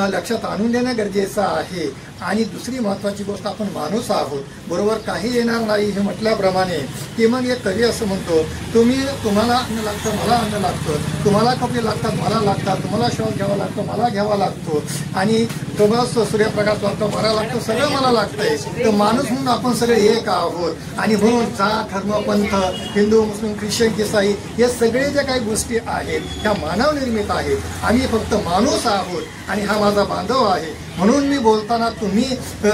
लक्षात आणून देणं गरजेचं आहे. आणि दुसरी महत्त्वाची गोष्ट, आपण माणूस आहोत, बरोबर काही येणार नाही हे म्हटल्याप्रमाणे की मग एक कवी असं म्हणतो, तुम्हाला अन्न लागतं, मला अन्न लागतं, तुम्हाला कपडे लागतात, मला लागतात, तुम्हाला श्वास घ्यावा लागतो, मला घ्यावा लागतो आणि तुम्हाला सूर्यप्रकाश लागतो, मला लागतो, सगळं मला लागतंय. तर माणूस म्हणून आपण सगळे एक आहोत. आणि म्हणून जात, धर्म, पंथ, हिंदू, मुस्लिम, ख्रिश्चन, ईसाई हे सगळे ज्या काही गोष्टी आहेत त्या मानवनिर्मित आहेत. आम्ही फक्त माणूस आहोत आणि हा माझा बांधव आहे. म्हणून मी बोलताना तुम्ही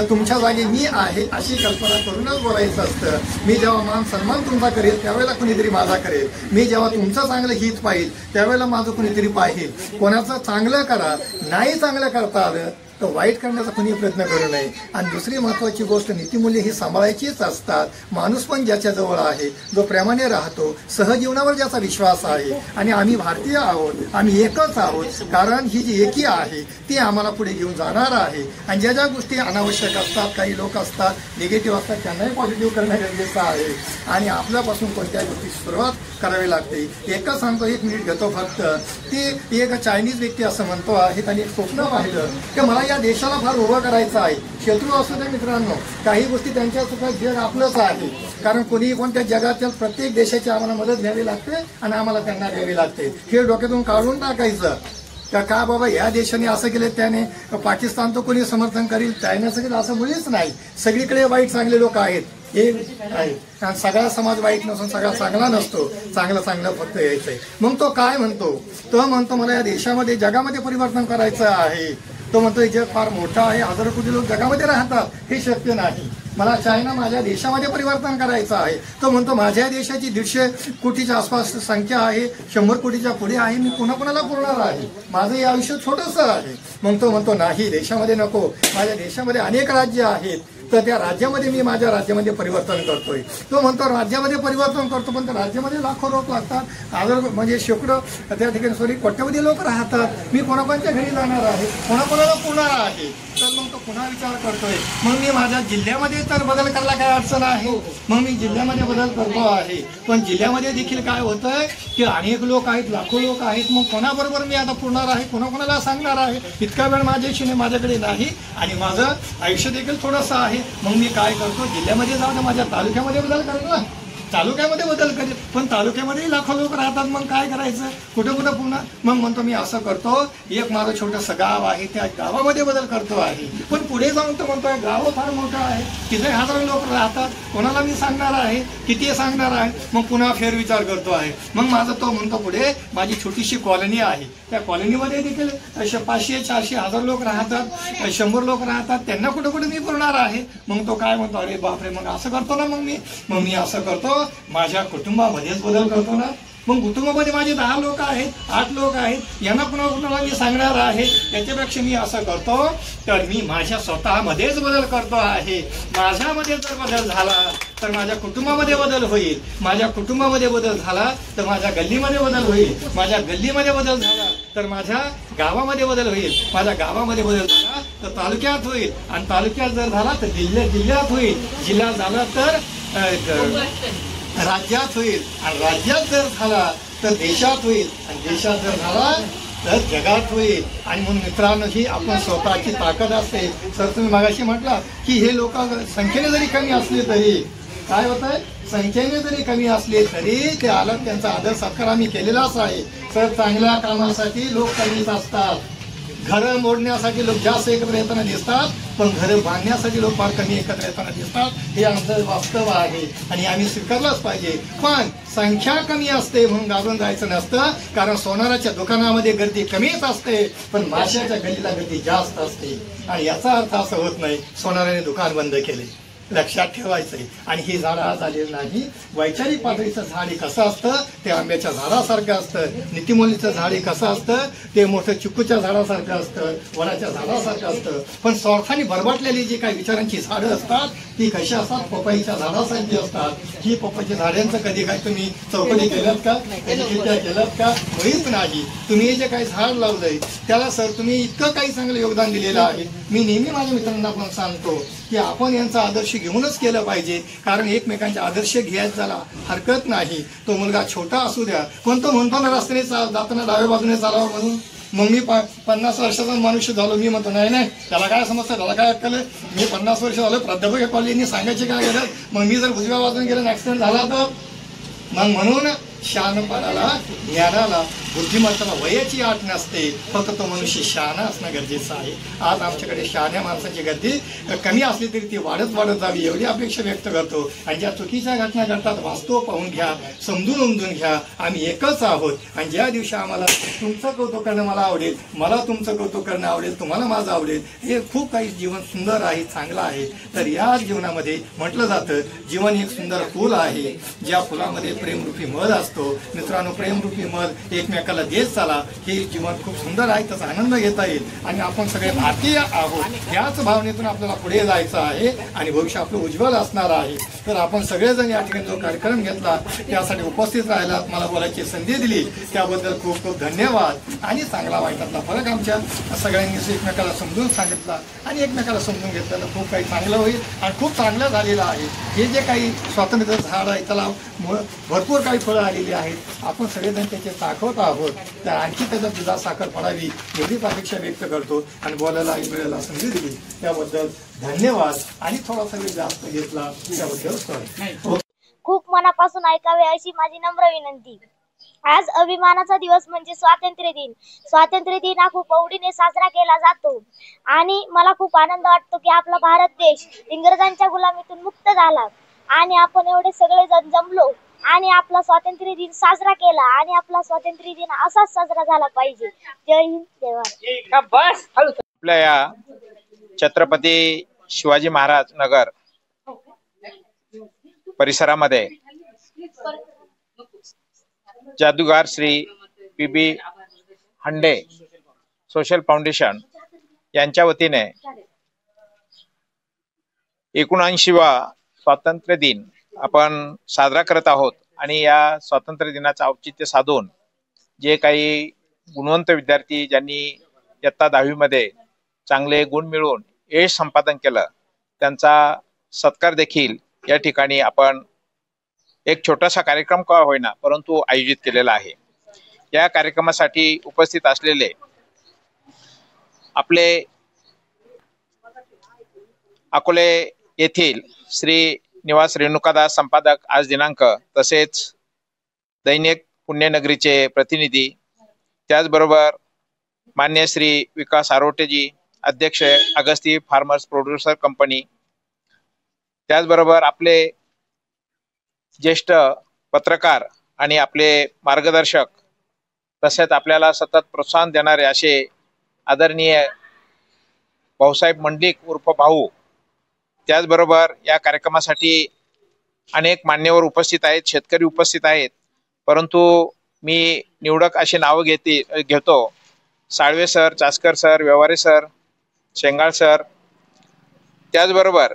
तुमच्या जागी मी आहे अशी कल्पना करूनच बोलायचं असतं. मी जेव्हा मान सन्मान तुमचा करेल त्यावेळेला कुणीतरी माझा करेल. मी जेव्हा तुमचं चांगलं हित पाहिल त्यावेळेला माझं कुणीतरी पाहिल. कोणाचं चांगलं करा, नाही चांगलं करता आलं तर वाईट करण्याचा कुणी प्रयत्न करू नये. आणि दुसरी महत्त्वाची गोष्ट, नीतिमूल्य ही सांभाळायचीच असतात. माणूस पण ज्याच्याजवळ आहे, जो प्रेमाने राहतो, सहजीवनावर ज्याचा विश्वास आहे. आणि आम्ही भारतीय आहोत, आम्ही एकच आहोत, कारण ही जी एकी आहे ती आम्हाला पुढे घेऊन जाणार आहे. आणि ज्या ज्या गोष्टी अनावश्यक असतात, काही लोक असतात निगेटिव्ह असतात, त्यांनाही पॉझिटिव्ह करणं गरजेचं आहे. आणि आपल्यापासून कोणत्याही गोष्टी सुरुवात करावी लागते. एकच सांगतो, 1 मिनिट घेतो फक्त. ती एक चायनीज व्यक्ती असं म्हणतो आहे, त्यांनी एक स्वप्न पाहिलं की मला या देशाला फार उभं करायचं आहे. शत्रू असू दे मित्रांनो, काही गोष्टी त्यांच्या सुद्धा जग आपलंच आहे. कारण कोणीही कोणत्या जगातील प्रत्येक देशाची आम्हाला मदत घ्यावी लागते आणि आम्हाला त्यांना द्यावी लागते. हे डोक्यातून काढून टाकायचं का बाबा या देशाने असं केलं, त्याने पाकिस्तानचं कोणी समर्थन करेल, चायना असं केलं, असं मुळीच नाही. सगळीकडे वाईट चांगले लोक आहेत, हे आहे. कारण सगळा समाज वाईट नसून सगळा चांगला नसतो. चांगलं फक्त यायचंय. मग तो काय म्हणतो, तो म्हणतो मला या देशामध्ये जगामध्ये परिवर्तन करायचं आहे. तो म्हणतो जग फार मोठं आहे, हजारो कोटी लोक जगामध्ये राहतात, हे शक्य नाही. मला चायना माझ्या देशामध्ये परिवर्तन करायचं आहे. तो म्हणतो माझ्या देशाची 150 कोटीच्या आसपास संख्या आहे, 100 कोटीच्या पुढे आहे, मी कोणाकोणाला पुरणार आहे, माझं हे आयुष्य छोटंसं आहे. मग तो म्हणतो नाही, देशामध्ये नको, माझ्या देशामध्ये अनेक राज्य आहेत, तर त्या राज्यामध्ये मी माझ्या राज्यामध्ये परिवर्तन करतोय. तो म्हणतो राज्यामध्ये परिवर्तन करतो, पण त्या राज्यामध्ये लाखो लोक लागतात, हजार म्हणजे शेकडो त्या ठिकाणी कोट्यवधी लोक राहतात. मी कोणाकोणत्या घरी जाणार आहे, कोणाकोणाला पुरणार आहे. तर मग तो पुन्हा विचार करतोय, मग मी माझ्या जिल्ह्यामध्ये तर बदल करायला काय अडचण आहे, मग मी जिल्ह्यामध्ये बदल करतो आहे. पण जिल्ह्यामध्ये देखील काय होतंय की अनेक लोक आहेत, लाखो लोक आहेत, मग कोणाबरोबर मी आता पुरणार आहे, कोणाकोणाला सांगणार आहे. इतका वेळ माझ्याकडे नाही आणि माझं आयुष्य देखील थोडंसं आहे. मग मी काय करतो, जिल्ह्यामध्ये जाऊन माझ्या तालुक्यामध्ये बदल करतो. तालुक्यामध्ये बदल करेल, पण तालुक्यामध्ये लाखो लोक राहतात, मग काय करायचं, कुठं कुठं पुन्हा. मग म्हणतो मी असं करतो, एक माझं छोटंसं गाव आहे, त्या गावामध्ये बदल करतो आहे. पण पुढे जाऊन तो म्हणतोय गाव फार मोठं आहे, तिथे हजारो लोक राहतात, कोणाला मी सांगणार आहे, किती सांगणार आहे. मग पुन्हा फेरविचार करतो आहे. मग माझं तो म्हणतो पुढे माझी छोटीशी कॉलनी आहे, त्या कॉलनीमध्ये देखील 500-400 लोक राहतात, 100 लोक राहतात, त्यांना कुठं कुठे मी पुरणार आहे. मग तो काय म्हणतो, अरे बापरे, मग असं करतो ना, मग मी असं करतो, माझ्या कुटुंबामध्येच बदल करतो ना. मग कुटुंबामध्ये माझे 10 लोक आहेत, 8 लोक आहेत, यांना पुन्हा कुणाला मी सांगणार आहे. त्याच्यापेक्षा मी असं करतो, तर मी माझ्या स्वतःमध्येच बदल करतो आहे. माझ्यामध्ये जर बदल झाला तर माझ्या कुटुंबामध्ये बदल होईल, माझ्या कुटुंबामध्ये बदल झाला तर माझ्या गल्लीमध्ये बदल होईल, माझ्या गल्लीमध्ये बदल झाला तर माझ्या गावामध्ये बदल होईल, माझ्या गावामध्ये बदल झाला तर तालुक्यात होईल, आणि तालुक्यात जर झाला तर जिल्ह्यात होईल, जिल्हा झाला तर राज्यात होईल, आणि राज्यात जर झाला तर देशात होईल, आणि देशात जर झाला तर जगात होईल. आणि म्हणून मित्रांनो, ही आपण स्वतःची ताकद असते. सर तुम्ही मागाशी म्हटलं की हे लोक संख्येने जरी कमी असले तरी काय होत आहे, संख्येने जरी कमी असले तरी ते आलं, त्यांचा आदर सत्कार आम्ही केलेलाच आहे. सर चांगल्या कामासाठी लोक कमीच असतात, घरं मोडण्यासाठी लोक जास्त एकत्र येताना दिसतात, पण घरं बांधण्यासाठी लोक फार कमी एकत्र येताना दिसतात. हे आमचं वास्तव आहे आणि आम्ही स्वीकारलंच पाहिजे. पण संख्या कमी असते म्हणून घाबरून जायचं नसतं, कारण सोनाराच्या दुकानामध्ये गर्दी कमीच असते, पण माशाच्या गल्लीला गर्दी जास्त असते. आणि याचा अर्थ असं होत नाही सोनाराने दुकान बंद केले, लक्षात ठेवायचंय. आणि ही झाड आज आलेलं नाही. वैचारिक पातळीचं झाड हे कसं असतं, ते आंब्याच्या झाडासारखं असतं. नीतिमौलीचं झाड हे कसं असतं, ते मोठं चिकूच्या झाडासारखं असतं, वडाच्या झाडासारखं असतं. पण स्वार्थाने बरबाटलेली जी काही विचारांची झाडं असतात ती कशी असतात, पपईच्या झाडासारखी असतात. ही पपईच्या झाडांचं कधी काय तुम्ही चौकडी केल्यात का, खिडक्या केल्यात का, मुळीच नाही. तुम्ही जे काही झाड लावलंय त्याला सर तुम्ही इतकं काही चांगलं योगदान दिलेलं आहे. मी नेहमी माझ्या मित्रांना पण सांगतो की आपण यांचा आदर्श घेऊनच केलं पाहिजे, कारण एकमेकांचे आदर्श घ्यायला हरकत नाही. तो मुलगा छोटा असू द्या, पण तो म्हणतो ना रस्त्याने जाताना डाव्या बाजूने चालावं म्हणून. मग मी 50 वर्षाचा मनुष्य झालो, मी म्हणतो नाही त्याला काय समजतं, त्याला काय अक्कल आहे, मी 50 वर्ष झालो, प्राध्यापक कॉलेजनी सांगायचे काय गरज. मग मी जर उजव्या बाजूने गेलो ऍक्सिडेंट झाला तर मग म्हणून शहाणपणाला, ज्ञानाला, बुद्धिमत्तेला वयाची आट नसते, फक्त तो मनुष्य शहाणा असणं गरजेचं आहे. आज आमच्याकडे शहाण्या माणसाची गर्दी कमी असली तरी ती वाढत जावी एवढी अपेक्षा व्यक्त करतो. आणि ज्या चुकीच्या घटना घडतात वास्तव पाहून घ्या, समजून घ्या, आम्ही एकच आहोत. आणि ज्या दिवशी आम्हाला तुमचं कौतुक करणं मला आवडेल, मला तुमचं कौतुक करणं आवडेल, तुम्हाला माझं आवडेल, हे खूप काही जीवन सुंदर आहे, चांगलं आहे. तर या जीवनामध्ये म्हटलं जातं जीवन एक सुंदर फूल आहे, ज्या फुलामध्ये प्रेमरूपी मध असतो. मित्रांनो, प्रेमरूपी मध एकमेकाला देत चाला, हे जीवन खूप सुंदर आहे, त्याचा आनंद घेता येईल. आणि आपण सगळे भारतीय आहोत, याच भावनेतून आपल्याला पुढे जायचं आहे आणि भविष्य आपलं उज्ज्वल असणार आहे. तर आपण सगळेजण या ठिकाणी जो कार्यक्रम घेतला त्यासाठी उपस्थित राहिला, मला बोलायची संधी दिली, त्याबद्दल खूप खूप धन्यवाद. आणि चांगला वाईटातला फरक आमच्या सगळ्यांनी एकमेकाला समजून सांगितला आणि एकमेकाला समजून घेतल्यानं खूप काही चांगलं होईल आणि खूप चांगलं झालेलं आहे. हे जे काही स्वातंत्र्य झाड आहे त्याला भरपूर काही फळं आलेली आहेत, आपण सगळेजण त्याचे दाखवत आहोत. तर आणखी त्याच्यात दुधात साखर पडावी एवढीच अपेक्षा व्यक्त करतो. आणि बोलायला वेळेला संधी दिली त्याबद्दल धन्यवाद. आणि थोडासा वेळ जास्त घेतला त्याबद्दल सॉरी. खूप मनापासून ऐकावे अशी माझी नम्र विनंती. आज अभिमानाचा दिवस म्हणजे स्वातंत्र्य दिन. स्वातंत्र्य दिन हा खूप आवडीने साजरा केला जातो आणि मला खूप आनंद वाटतो की आपला भारत देश इंग्रजांच्या गुलामीतून मुक्त झाला आणि आपण एवढे सगळे जण जमलो आणि आपला स्वातंत्र्य दिन साजरा केला. आणि आपला स्वातंत्र्य दिन असाच साजरा झाला पाहिजे. जय हिंद, जय भारत. आपल्या या छत्रपती शिवाजी महाराज नगर परिसरामध्ये जादूगार श्री पी.बी. हंडे सोशल फाउंडेशन यांच्या वतीने 79वा स्वातंत्र्य दिन आपण साजरा करत आहोत. आणि या स्वातंत्र्य दिनाचं औचित्य साधून जे काही गुणवंत विद्यार्थी ज्यांनी इयत्ता 10वी मध्ये चांगले गुण मिळवून यश संपादन केलं त्यांचा सत्कार देखील या ठिकाणी आपण एक छोटासा कार्यक्रम का होईना परंतु आयोजित केलेला आहे. या कार्यक्रमासाठी उपस्थित असलेले आपले अकोले येथील श्री निवास रेणुकादास संपादक आज दिनांक, तसेच दैनिक पुण्यनगरीचे प्रतिनिधी, त्याचबरोबर मान्य श्री विकास आरोटेजी, अध्यक्ष अगस्ती फार्मर्स प्रोड्युसर कंपनी, त्याचबरोबर आपले ज्येष्ठ पत्रकार आणि आपले मार्गदर्शक, तसेच आपल्याला सतत प्रोत्साहन देणारे असे आदरणीय भाऊसाहेब मंडलिक उर्फ भाऊ, त्याचबरोबर या कार्यक्रमासाठी अनेक मान्यवर उपस्थित आहेत, शेतकरी उपस्थित आहेत, परंतु मी निवडक अशी नावं घेतो. Salve sir, Chaskar sir, Vyavahare sir, Shengal sir, त्याचबरोबर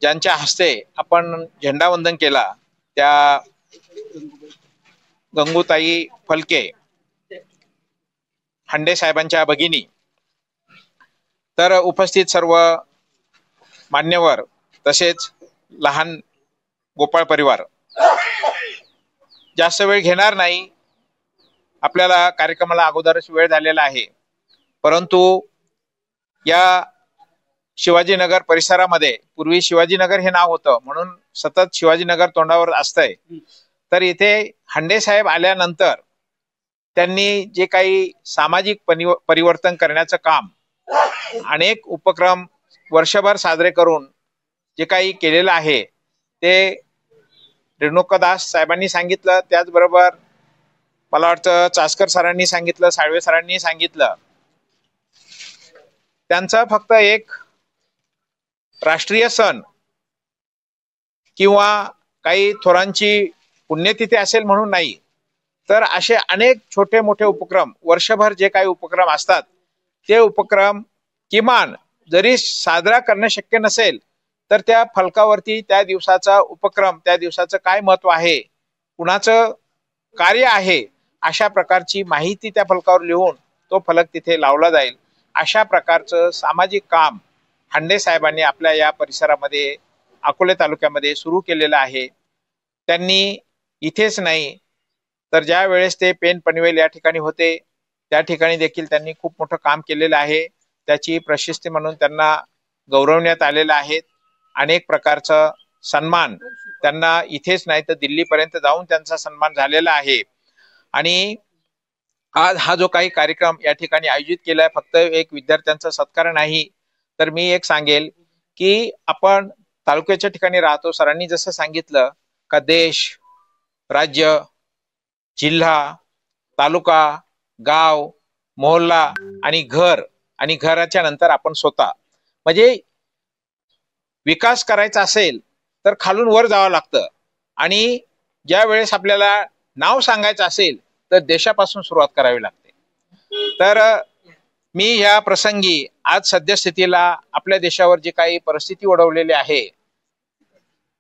ज्यांच्या हस्ते आपण झेंडावंदन केला त्या गंगूताई फलके, हांडे साहेबांच्या भगिनी, तर उपस्थित सर्व मान्यवर, तसेच लहान गोपाळ परिवार. जास्त वेळ घेणार नाही, आपल्याला कार्यक्रमाला अगोदरच वेळ झालेला आहे, परंतु या शिवाजीनगर परिसरामध्ये पूर्वी शिवाजीनगर हे नाव होतं म्हणून सतत शिवाजीनगर तोंडावर असतंय. तर इथे हांडे साहेब आल्यानंतर त्यांनी जे काही सामाजिक परिवर्तन करण्याचं काम, अनेक उपक्रम वर्षभर साजरे करून जे काही केलेलं आहे ते रेणुकादास साहेबांनी सांगितलं, त्याचबरोबर मला वाटतं चासकर सरांनी सांगितलं, साळवे सरांनी सांगितलं. त्यांचा फक्त एक राष्ट्रीय सण किंवा काही थोरांची पुण्यतिथी असेल म्हणून नाही, तर असे अनेक छोटे मोठे उपक्रम वर्षभर जे काही उपक्रम असतात ते उपक्रम किमान जरी साजरा करणं शक्य नसेल तर त्या फलकावरती त्या दिवसाचा उपक्रम, त्या दिवसाचं काय महत्व आहे, कुणाचं कार्य आहे, अशा प्रकारची माहिती त्या फलकावर लिहून तो फलक तिथे लावला जाईल. अशा प्रकारचं सामाजिक काम हांडे साहेबांनी आपल्या या परिसरामध्ये अकोले तालुक्यामध्ये सुरू केलेलं आहे. त्यांनी इथेच नाही तर ज्या वेळेस ते पेन पनवेल या ठिकाणी होते त्या ठिकाणी देखील त्यांनी खूप मोठं काम केलेलं आहे. त्याची प्रशस्ती म्हणून त्यांना गौरवण्यात आलेलं आहे. अनेक प्रकारचा सन्मान त्यांना इथेच नाही तर दिल्लीपर्यंत जाऊन त्यांचा सन्मान झालेला आहे. आणि आज हा जो काही कार्यक्रम या ठिकाणी आयोजित केलाय फक्त एक विद्यार्थ्यांचा सत्कार नाही, तर मी एक सांगेल की आपण तालुक्याच्या ठिकाणी राहतो. सरांनी जसं सांगितलं का देश, राज्य, जिल्हा, तालुका, गाव, मोहल्ला आणि घर, आणि घराच्या नंतर आपण स्वतः, म्हणजे विकास करायचा असेल तर खालून वर जावं लागतं. आणि ज्या वेळेस आपल्याला नाव सांगायचं असेल तर देशापासून सुरुवात करावी लागते. तर मी ह्या प्रसंगी आज सद्यस्थितीला आपल्या देशावर जी काही परिस्थिती ओढवलेली आहे,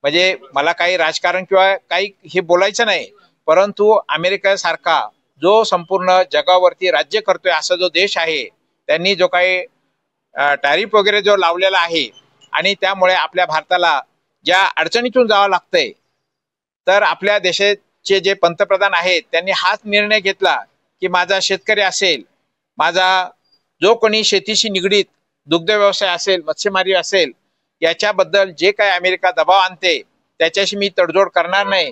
म्हणजे मला काही राजकारण किंवा काही हे बोलायचं नाही, परंतु अमेरिकेसारखा जो संपूर्ण जगावरती राज्य करतोय असा जो देश आहे, त्यांनी जो काही टॅरिफ वगैरे जो लावलेला आहे आणि त्यामुळे आपल्या भारताला ज्या अडचणीतून जावं लागतंय, तर आपल्या देशाचे जे पंतप्रधान आहेत त्यांनी हाच निर्णय घेतला की माझा शेतकरी असेल, माझा जो कोणी शेतीशी निगडीत दुग्ध व्यवसाय असेल, मत्स्यमारी असेल, याच्याबद्दल जे काही अमेरिका दबाव आणते त्याच्याशी मी तडजोड करणार नाही.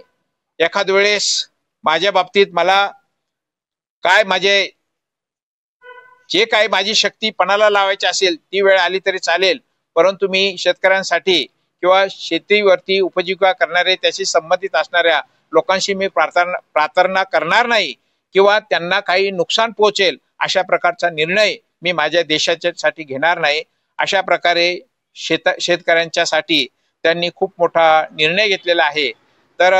एखाद वेळेस माझ्या बाबतीत मला काय जे काही माझी शक्ती पणाला लावायची असेल ती वेळ आली तरी चालेल, परंतु मी शेतकऱ्यांसाठी किंवा शेतीवरती उपजीविका करणारे त्याशी संबंधित असणाऱ्या लोकांशी मी प्रार्थना करणार नाही किंवा त्यांना काही नुकसान पोहोचेल अशा प्रकारचा निर्णय मी माझ्या देशाच्यासाठी घेणार नाही. अशा प्रकारे शेतकऱ्यांच्यासाठी त्यांनी खूप मोठा निर्णय घेतलेला आहे. तर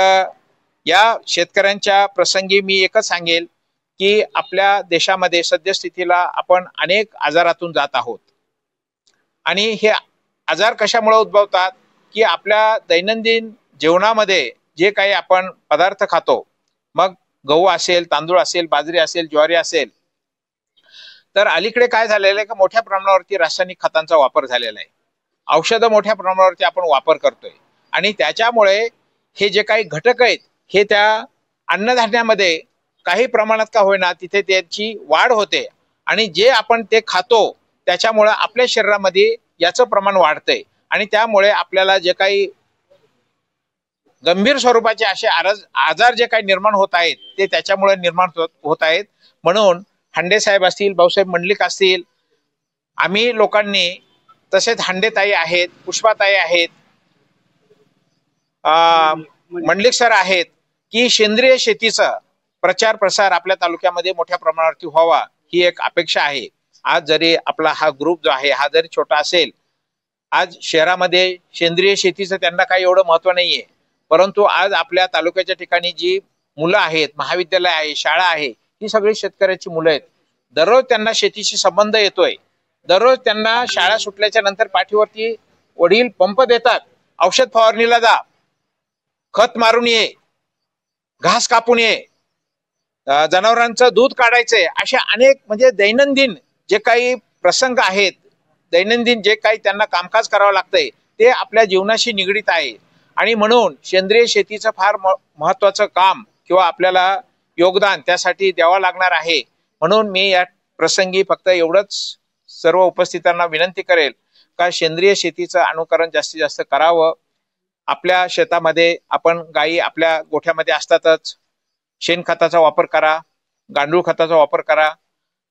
या शेतकऱ्यांच्या प्रसंगी मी एकच सांगेल की आपल्या देशामध्ये सद्यस्थितीला आपण अनेक आजारातून जात आहोत. आणि हे आजार कशामुळे उद्भवतात की आपल्या दैनंदिन जेवणामध्ये जे काही आपण पदार्थ खातो, मग गहू असेल, तांदूळ असेल, बाजरी असेल, ज्वारी असेल, तर अलीकडे काय झालेलं आहे की मोठ्या प्रमाणावरती रासायनिक खतांचा वापर झालेला आहे. औषधं मोठ्या प्रमाणावरती आपण वापर करतोय आणि त्याच्यामुळे हे जे काही घटक आहेत हे त्या अन्नधान्यामध्ये काही प्रमाणात का होईना तिथे त्याची वाढ होते आणि जे आपण ते खातो त्याच्यामुळे आपल्या शरीरामध्ये याचं प्रमाण वाढतंय आणि त्यामुळे आपल्याला जे काही गंभीर स्वरूपाचे असे आजार जे काही निर्माण होत आहेत ते त्याच्यामुळे निर्माण होत आहेत. म्हणून हांडे साहेब असतील, भाऊसाहेब मंडलिक असतील, आम्ही लोकांनी, तसेच हांडेताई आहेत, पुष्पाताई आहेत, मंडलिक सर आहेत, की सेंद्रिय शेतीचा प्रचार प्रसार आपल्या तालुक्यामध्ये मोठ्या प्रमाणावरती व्हावा ही एक अपेक्षा आहे. आज जरी आपला हा ग्रुप जो आहे हा जरी छोटा असेल, आज शहरामध्ये सेंद्रिय शेतीचं त्यांना काही एवढं महत्व नाहीये, परंतु आज आपल्या तालुक्याच्या ठिकाणी जी मुलं आहेत, महाविद्यालय आहे, शाळा आहे, ही सगळी शेतकऱ्याची मुलं आहेत. दररोज त्यांना शेतीशी संबंध येतोय. दररोज त्यांना शाळा सुटल्याच्या नंतर पाठीवरती वडील पंप देतात, औषध फवारणीला जा, खत मारून ये, घास कापून ये, जनावरांचं दूध काढायचंय, अशा अनेक म्हणजे दैनंदिन जे काही प्रसंग आहेत, दैनंदिन जे काही त्यांना कामकाज करावं लागतंय ते आपल्या जीवनाशी निगडीत आहे. आणि म्हणून सेंद्रिय शेतीचं फार महत्वाचं काम किंवा आपल्याला योगदान त्यासाठी द्यावं लागणार आहे. म्हणून मी या प्रसंगी फक्त एवढंच सर्व उपस्थितांना विनंती करेल का सेंद्रिय शेतीचं अनुकरण जास्तीत जास्त करावं. आपल्या शेतामध्ये आपण गायी आपल्या गोठ्यामध्ये असतातच, शेणखताचा वापर करा, गांडूळ खताचा वापर करा,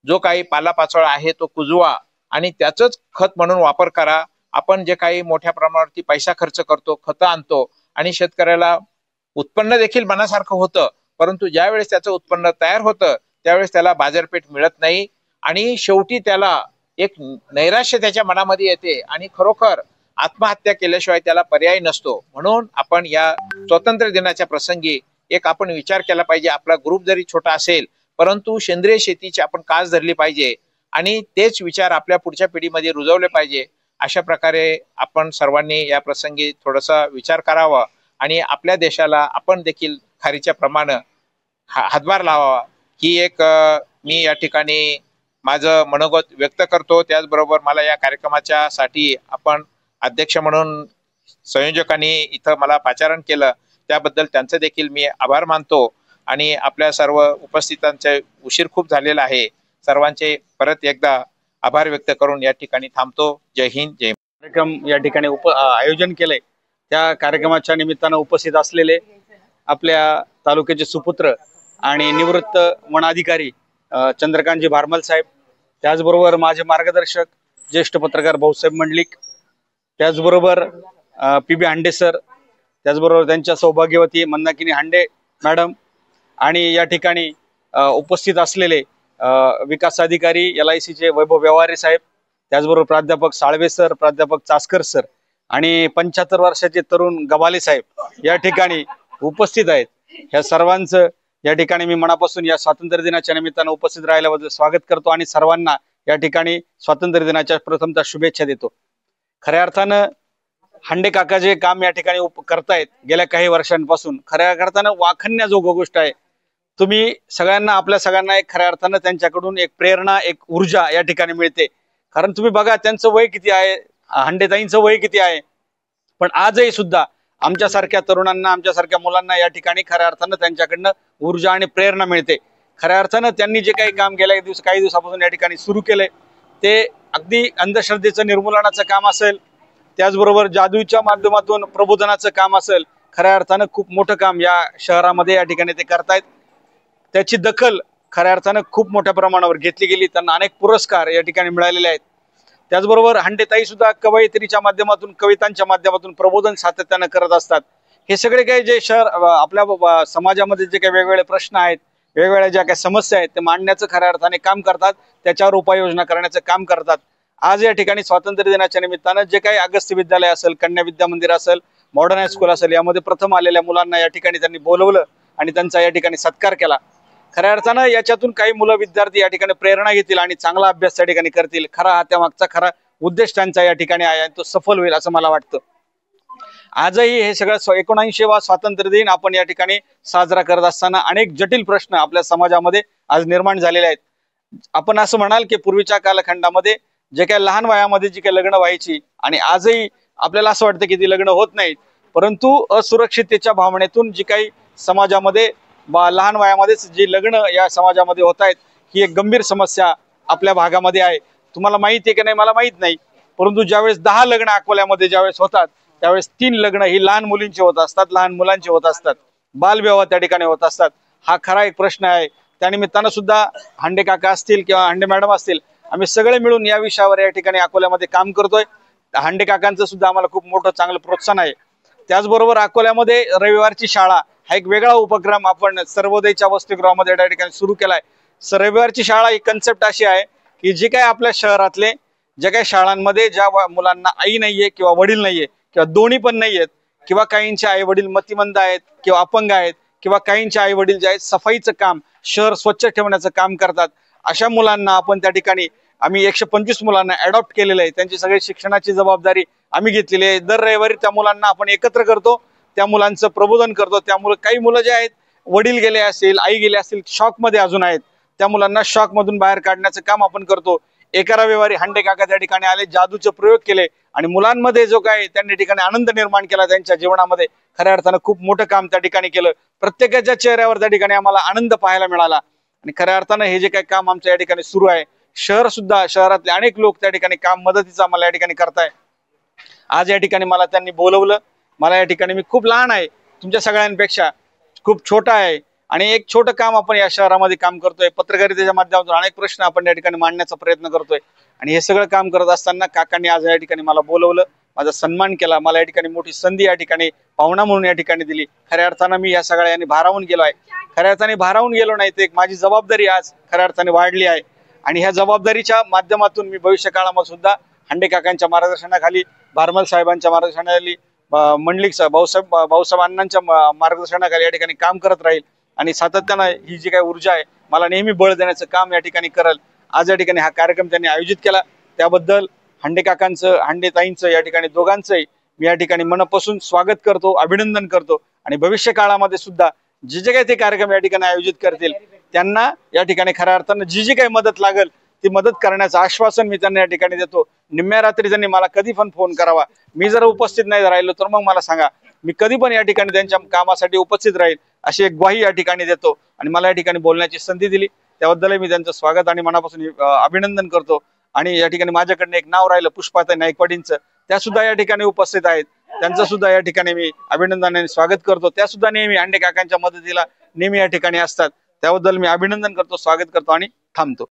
जो काही पालापाचोळा आहे तो कुजवा आणि त्याचंच खत म्हणून वापर करा. आपण जे काही मोठ्या प्रमाणावरती पैसा खर्च करतो, खतं आणतो आणि शेतकऱ्याला उत्पन्न देखील मनासारखं होतं, परंतु ज्यावेळेस त्याचं उत्पन्न तयार होतं त्यावेळेस त्याला बाजारपेठ मिळत नाही आणि शेवटी त्याला एक नैराश्य त्याच्या मनामध्ये येते आणि खरोखर आत्महत्या केल्याशिवाय त्याला पर्याय नसतो. म्हणून आपण या स्वातंत्र्य दिनाच्या प्रसंगी एक आपण विचार केला पाहिजे. आपला ग्रुप जरी छोटा असेल परंतु सेंद्रिय शेतीची आपण कास धरली पाहिजे आणि तेच विचार आपल्या पुढच्या पिढीमध्ये रुजवले पाहिजे. अशा प्रकारे आपण सर्वांनी या प्रसंगी थोडासा विचार करावा आणि आपल्या देशाला आपण देखील खारीच्या प्रमाणे हातभार लावावा ही एक मी या ठिकाणी माझं मनोगत व्यक्त करतो. त्याचबरोबर मला या कार्यक्रमाच्या साठी आपण अध्यक्ष म्हणून संयोजकांनी इथं मला पाचारण केलं त्याबद्दल त्यांचे देखील मी आभार मानतो आणि आपल्या सर्व उपस्थितांचे उशीर खूप झालेला आहे. सर्वांचे परत एकदा आभार व्यक्त करून या ठिकाणी थांबतो. जय हिंद, जय. कार्यक्रम या ठिकाणी आयोजन केलंय त्या कार्यक्रमाच्या निमित्तानं उपस्थित असलेले आपल्या तालुक्याचे सुपुत्र आणि निवृत्त वन अधिकारी चंद्रकांतजी भारमल साहेब, त्याचबरोबर माझे मार्गदर्शक ज्येष्ठ पत्रकार भाऊसाहेब मंडलिक, त्याचबरोबर PB हांडे सर, त्याचबरोबर त्यांच्या सौभाग्यवती मंदाकिनी हांडे मॅडम आणि या ठिकाणी उपस्थित असलेले विकास अधिकारी LICचे वैभव व्यवहारे साहेब, त्याचबरोबर प्राध्यापक साळवे सर, प्राध्यापक चासकर सर आणि 75 वर्षाचे तरुण गबाले साहेब या ठिकाणी उपस्थित आहेत. ह्या सर्वांचं या ठिकाणी मी मनापासून या स्वातंत्र्य दिनाच्या निमित्तानं उपस्थित राहिल्याबद्दल स्वागत करतो आणि सर्वांना या ठिकाणी स्वातंत्र्य दिनाच्या प्रथमतः शुभेच्छा देतो. खऱ्या अर्थानं हांडे काका जे काम या ठिकाणी करतायत गेल्या काही वर्षांपासून, खऱ्या अर्थानं वाखण्याजोग गोष्ट आहे. तुम्ही सगळ्यांना, आपल्या सगळ्यांना एक खऱ्या अर्थानं त्यांच्याकडून एक प्रेरणा, एक ऊर्जा या ठिकाणी मिळते. कारण तुम्ही बघा त्यांचं वय किती आहे, हांडेताईंचं वय किती आहे, पण आजही सुद्धा आमच्यासारख्या तरुणांना, आमच्यासारख्या मुलांना या ठिकाणी खऱ्या अर्थानं त्यांच्याकडनं ऊर्जा आणि प्रेरणा मिळते. खऱ्या अर्थानं त्यांनी जे काही काम गेल्या काही दिवसापासून या ठिकाणी सुरू केलंय ते अगदी अंधश्रद्धेचं निर्मूलनाचं काम असेल, त्याचबरोबर जादूच्या माध्यमातून प्रबोधनाचं काम असेल, खऱ्या अर्थानं खूप मोठं काम या शहरामध्ये या ठिकाणी ते करतायत. त्याची दखल खऱ्या अर्थानं खूप मोठ्या प्रमाणावर घेतली गेली. त्यांना अनेक पुरस्कार या ठिकाणी मिळालेले आहेत. त्याचबरोबर हांडेताई सुद्धा कवयित्रीच्या माध्यमातून, कवितांच्या माध्यमातून प्रबोधन सातत्यानं करत असतात. हे सगळे काही जे आपल्या समाजामध्ये जे काही वेगवेगळे प्रश्न आहेत, वेगवेगळ्या ज्या काही समस्या आहेत ते मांडण्याचं खऱ्या अर्थाने काम करतात, त्याच्यावर उपाययोजना करण्याचं काम करतात. आज या ठिकाणी स्वातंत्र्य दिनाच्या निमित्तानं जे काही अगस्त्य विद्यालय असेल, कन्या विद्या मंदिर असेल, मॉडर्न हायस्कूल असेल, यामध्ये प्रथम आलेल्या मुलांना या ठिकाणी त्यांनी बोलवलं आणि त्यांचा या ठिकाणी सत्कार केला. खऱ्या अर्थानं याच्यातून काही मुलं, विद्यार्थी या ठिकाणी प्रेरणा घेतील आणि चांगला अभ्यास त्या ठिकाणी करतील. हा त्यामागचा खरा उद्देश त्यांचा या ठिकाणी आहे आणि तो सफल होईल असं मला वाटतं. आजही हे सगळं 79वा स्वातंत्र्य दिन आपण या ठिकाणी साजरा करत असताना अनेक जटिल प्रश्न आपल्या समाजामध्ये आज निर्माण झालेले आहेत. आपण असं म्हणाल की पूर्वीच्या कालखंडामध्ये जे काही लहान वयामध्ये जी काही लग्न व्हायची आणि आजही आपल्याला असं वाटतं की ती लग्न होत नाहीत, परंतु असुरक्षिततेच्या भावनेतून जी काही समाजामध्ये लहान वयामध्येच जी लग्न या समाजामध्ये होत आहेत ही एक गंभीर समस्या आपल्या भागामध्ये आहे. तुम्हाला माहिती आहे की नाही मला माहित नाही, परंतु ज्यावेळेस 10 लग्न अकोल्यामध्ये ज्यावेळेस होतात त्यावेळेस 3 लग्न ही लहान मुलींची होत असतात, लहान मुलांची होत असतात, बालविवाह त्या ठिकाणी होत असतात. हा खरा एक प्रश्न आहे. त्यानिमित्तानं सुद्धा हांडे काका असतील किंवा हांडे मॅडम असतील, आम्ही सगळे मिळून या विषयावर या ठिकाणी अकोल्यामध्ये काम करतोय. हांडे काकांचं सुद्धा आम्हाला खूप मोठं चांगलं प्रोत्साहन आहे. त्याचबरोबर अकोल्यामध्ये रविवारची शाळा हा एक वेगळा उपक्रम आपण सर्वोदयच्या वसतिगृहामध्ये त्या ठिकाणी सुरू केलाय. रविवारची शाळा ही कन्सेप्ट अशी आहे की जे काही आपल्या शहरातले ज्या काही शाळांमध्ये ज्या मुलांना आई नाहीये किंवा वडील नाहीये किंवा दोन्ही पण नाहीयेत किंवा काहींचे आई वडील मतिमंद आहेत किंवा अपंग आहेत किंवा काहींचे आई वडील जे आहेत सफाईचं काम, शहर स्वच्छ ठेवण्याचं काम करतात, अशा मुलांना आपण त्या ठिकाणी आम्ही 125 मुलांना अडॉप्ट केलेलं आहे. त्यांची सगळी शिक्षणाची जबाबदारी आम्ही घेतलेली आहे. दर रविवारी त्या मुलांना आपण एकत्र करतो, त्या मुलांचं प्रबोधन करतो. त्यामुळे काही मुलं जे आहेत वडील गेले असतील, आई गेले असतील, शॉकमध्ये अजून आहेत, त्या मुलांना शॉक मधून बाहेर काढण्याचं काम आपण करतो. एका रविवारी हांडे काका त्या ठिकाणी आले, जादूचे प्रयोग केले आणि मुलांमध्ये जो काय त्यांनी ठिकाणी आनंद निर्माण केला त्यांच्या जीवनामध्ये, खऱ्या अर्थानं खूप मोठं काम त्या ठिकाणी केलं. प्रत्येकाच्या चेहऱ्यावर त्या ठिकाणी आम्हाला आनंद पाहायला मिळाला आणि खऱ्या अर्थानं हे जे काही काम आमच्या या ठिकाणी सुरू आहे, शहरातले अनेक लोक त्या ठिकाणी काम मदतीचं आम्हाला या ठिकाणी करताय. आज या ठिकाणी मला त्यांनी बोलवलं. मला या ठिकाणी मी खूप लहान आहे, तुमच्या सगळ्यांपेक्षा खूप छोटा आहे आणि एक छोटं काम आपण या शहरामध्ये काम करतोय. पत्रकारितेच्या माध्यमातून अनेक प्रश्न आपण या ठिकाणी मांडण्याचा प्रयत्न करतोय आणि हे सगळं काम करत असताना काकांनी आज या ठिकाणी मला बोलवलं, माझा सन्मान केला, मला या ठिकाणी मोठी संधी या ठिकाणी पाहुणा म्हणून या ठिकाणी दिली. खऱ्या अर्थानं मी या सगळ्यांनी भारावून गेलो आहे. खऱ्या अर्थाने भारावून गेलो नाही, ते एक माझी जबाबदारी आज खऱ्या अर्थाने वाढली आहे आणि ह्या जबाबदारीच्या माध्यमातून मी भविष्य काळामध्ये सुद्धा हांडे काकांच्या मार्गदर्शनाखाली, भारमल साहेबांच्या मार्गदर्शनाखाली, मंडलिक भाऊसाहेब अण्णांच्या मार्गदर्शनाखाली या ठिकाणी काम करत राहील आणि सातत्यानं ही जी काही ऊर्जा आहे मला नेहमी बळ देण्याचं काम या ठिकाणी करेल. आज या ठिकाणी हा कार्यक्रम त्यांनी आयोजित केला, त्याबद्दल हांडे काकांचं, हांडे ताईंचं, या ठिकाणी दोघांचंही मी या ठिकाणी मनापासून स्वागत करतो, अभिनंदन करतो आणि भविष्य काळामध्ये सुद्धा जे काही ते कार्यक्रम या ठिकाणी आयोजित करतील त्यांना या ठिकाणी खऱ्या अर्थानं जी काही मदत लागेल ती मदत करण्याचं आश्वासन मी त्यांना या ठिकाणी देतो. निम्म्या रात्री त्यांनी मला कधी पण फोन करावा, मी जर उपस्थित नाही राहिलो तर मग मला सांगा, मी कधी पण या ठिकाणी त्यांच्या कामासाठी उपस्थित राहील अशी एक ग्वाही या ठिकाणी देतो आणि मला या ठिकाणी बोलण्याची संधी दिली त्याबद्दल मी त्यांचं स्वागत आणि मनापासून अभिनंदन करतो. आणि या ठिकाणी माझ्याकडनं एक नाव राहिलं पुष्पाताई नाईकवाडींचं, त्या सुद्धा या ठिकाणी उपस्थित आहेत, त्यांचं सुद्धा या ठिकाणी मी अभिनंदनाने स्वागत करतो. त्या सुद्धा नेहमी हांडे काकांच्या मदतीला नेहमी या ठिकाणी असतात, त्याबद्दल मी अभिनंदन करतो, स्वागत करतो आणि थांबतो.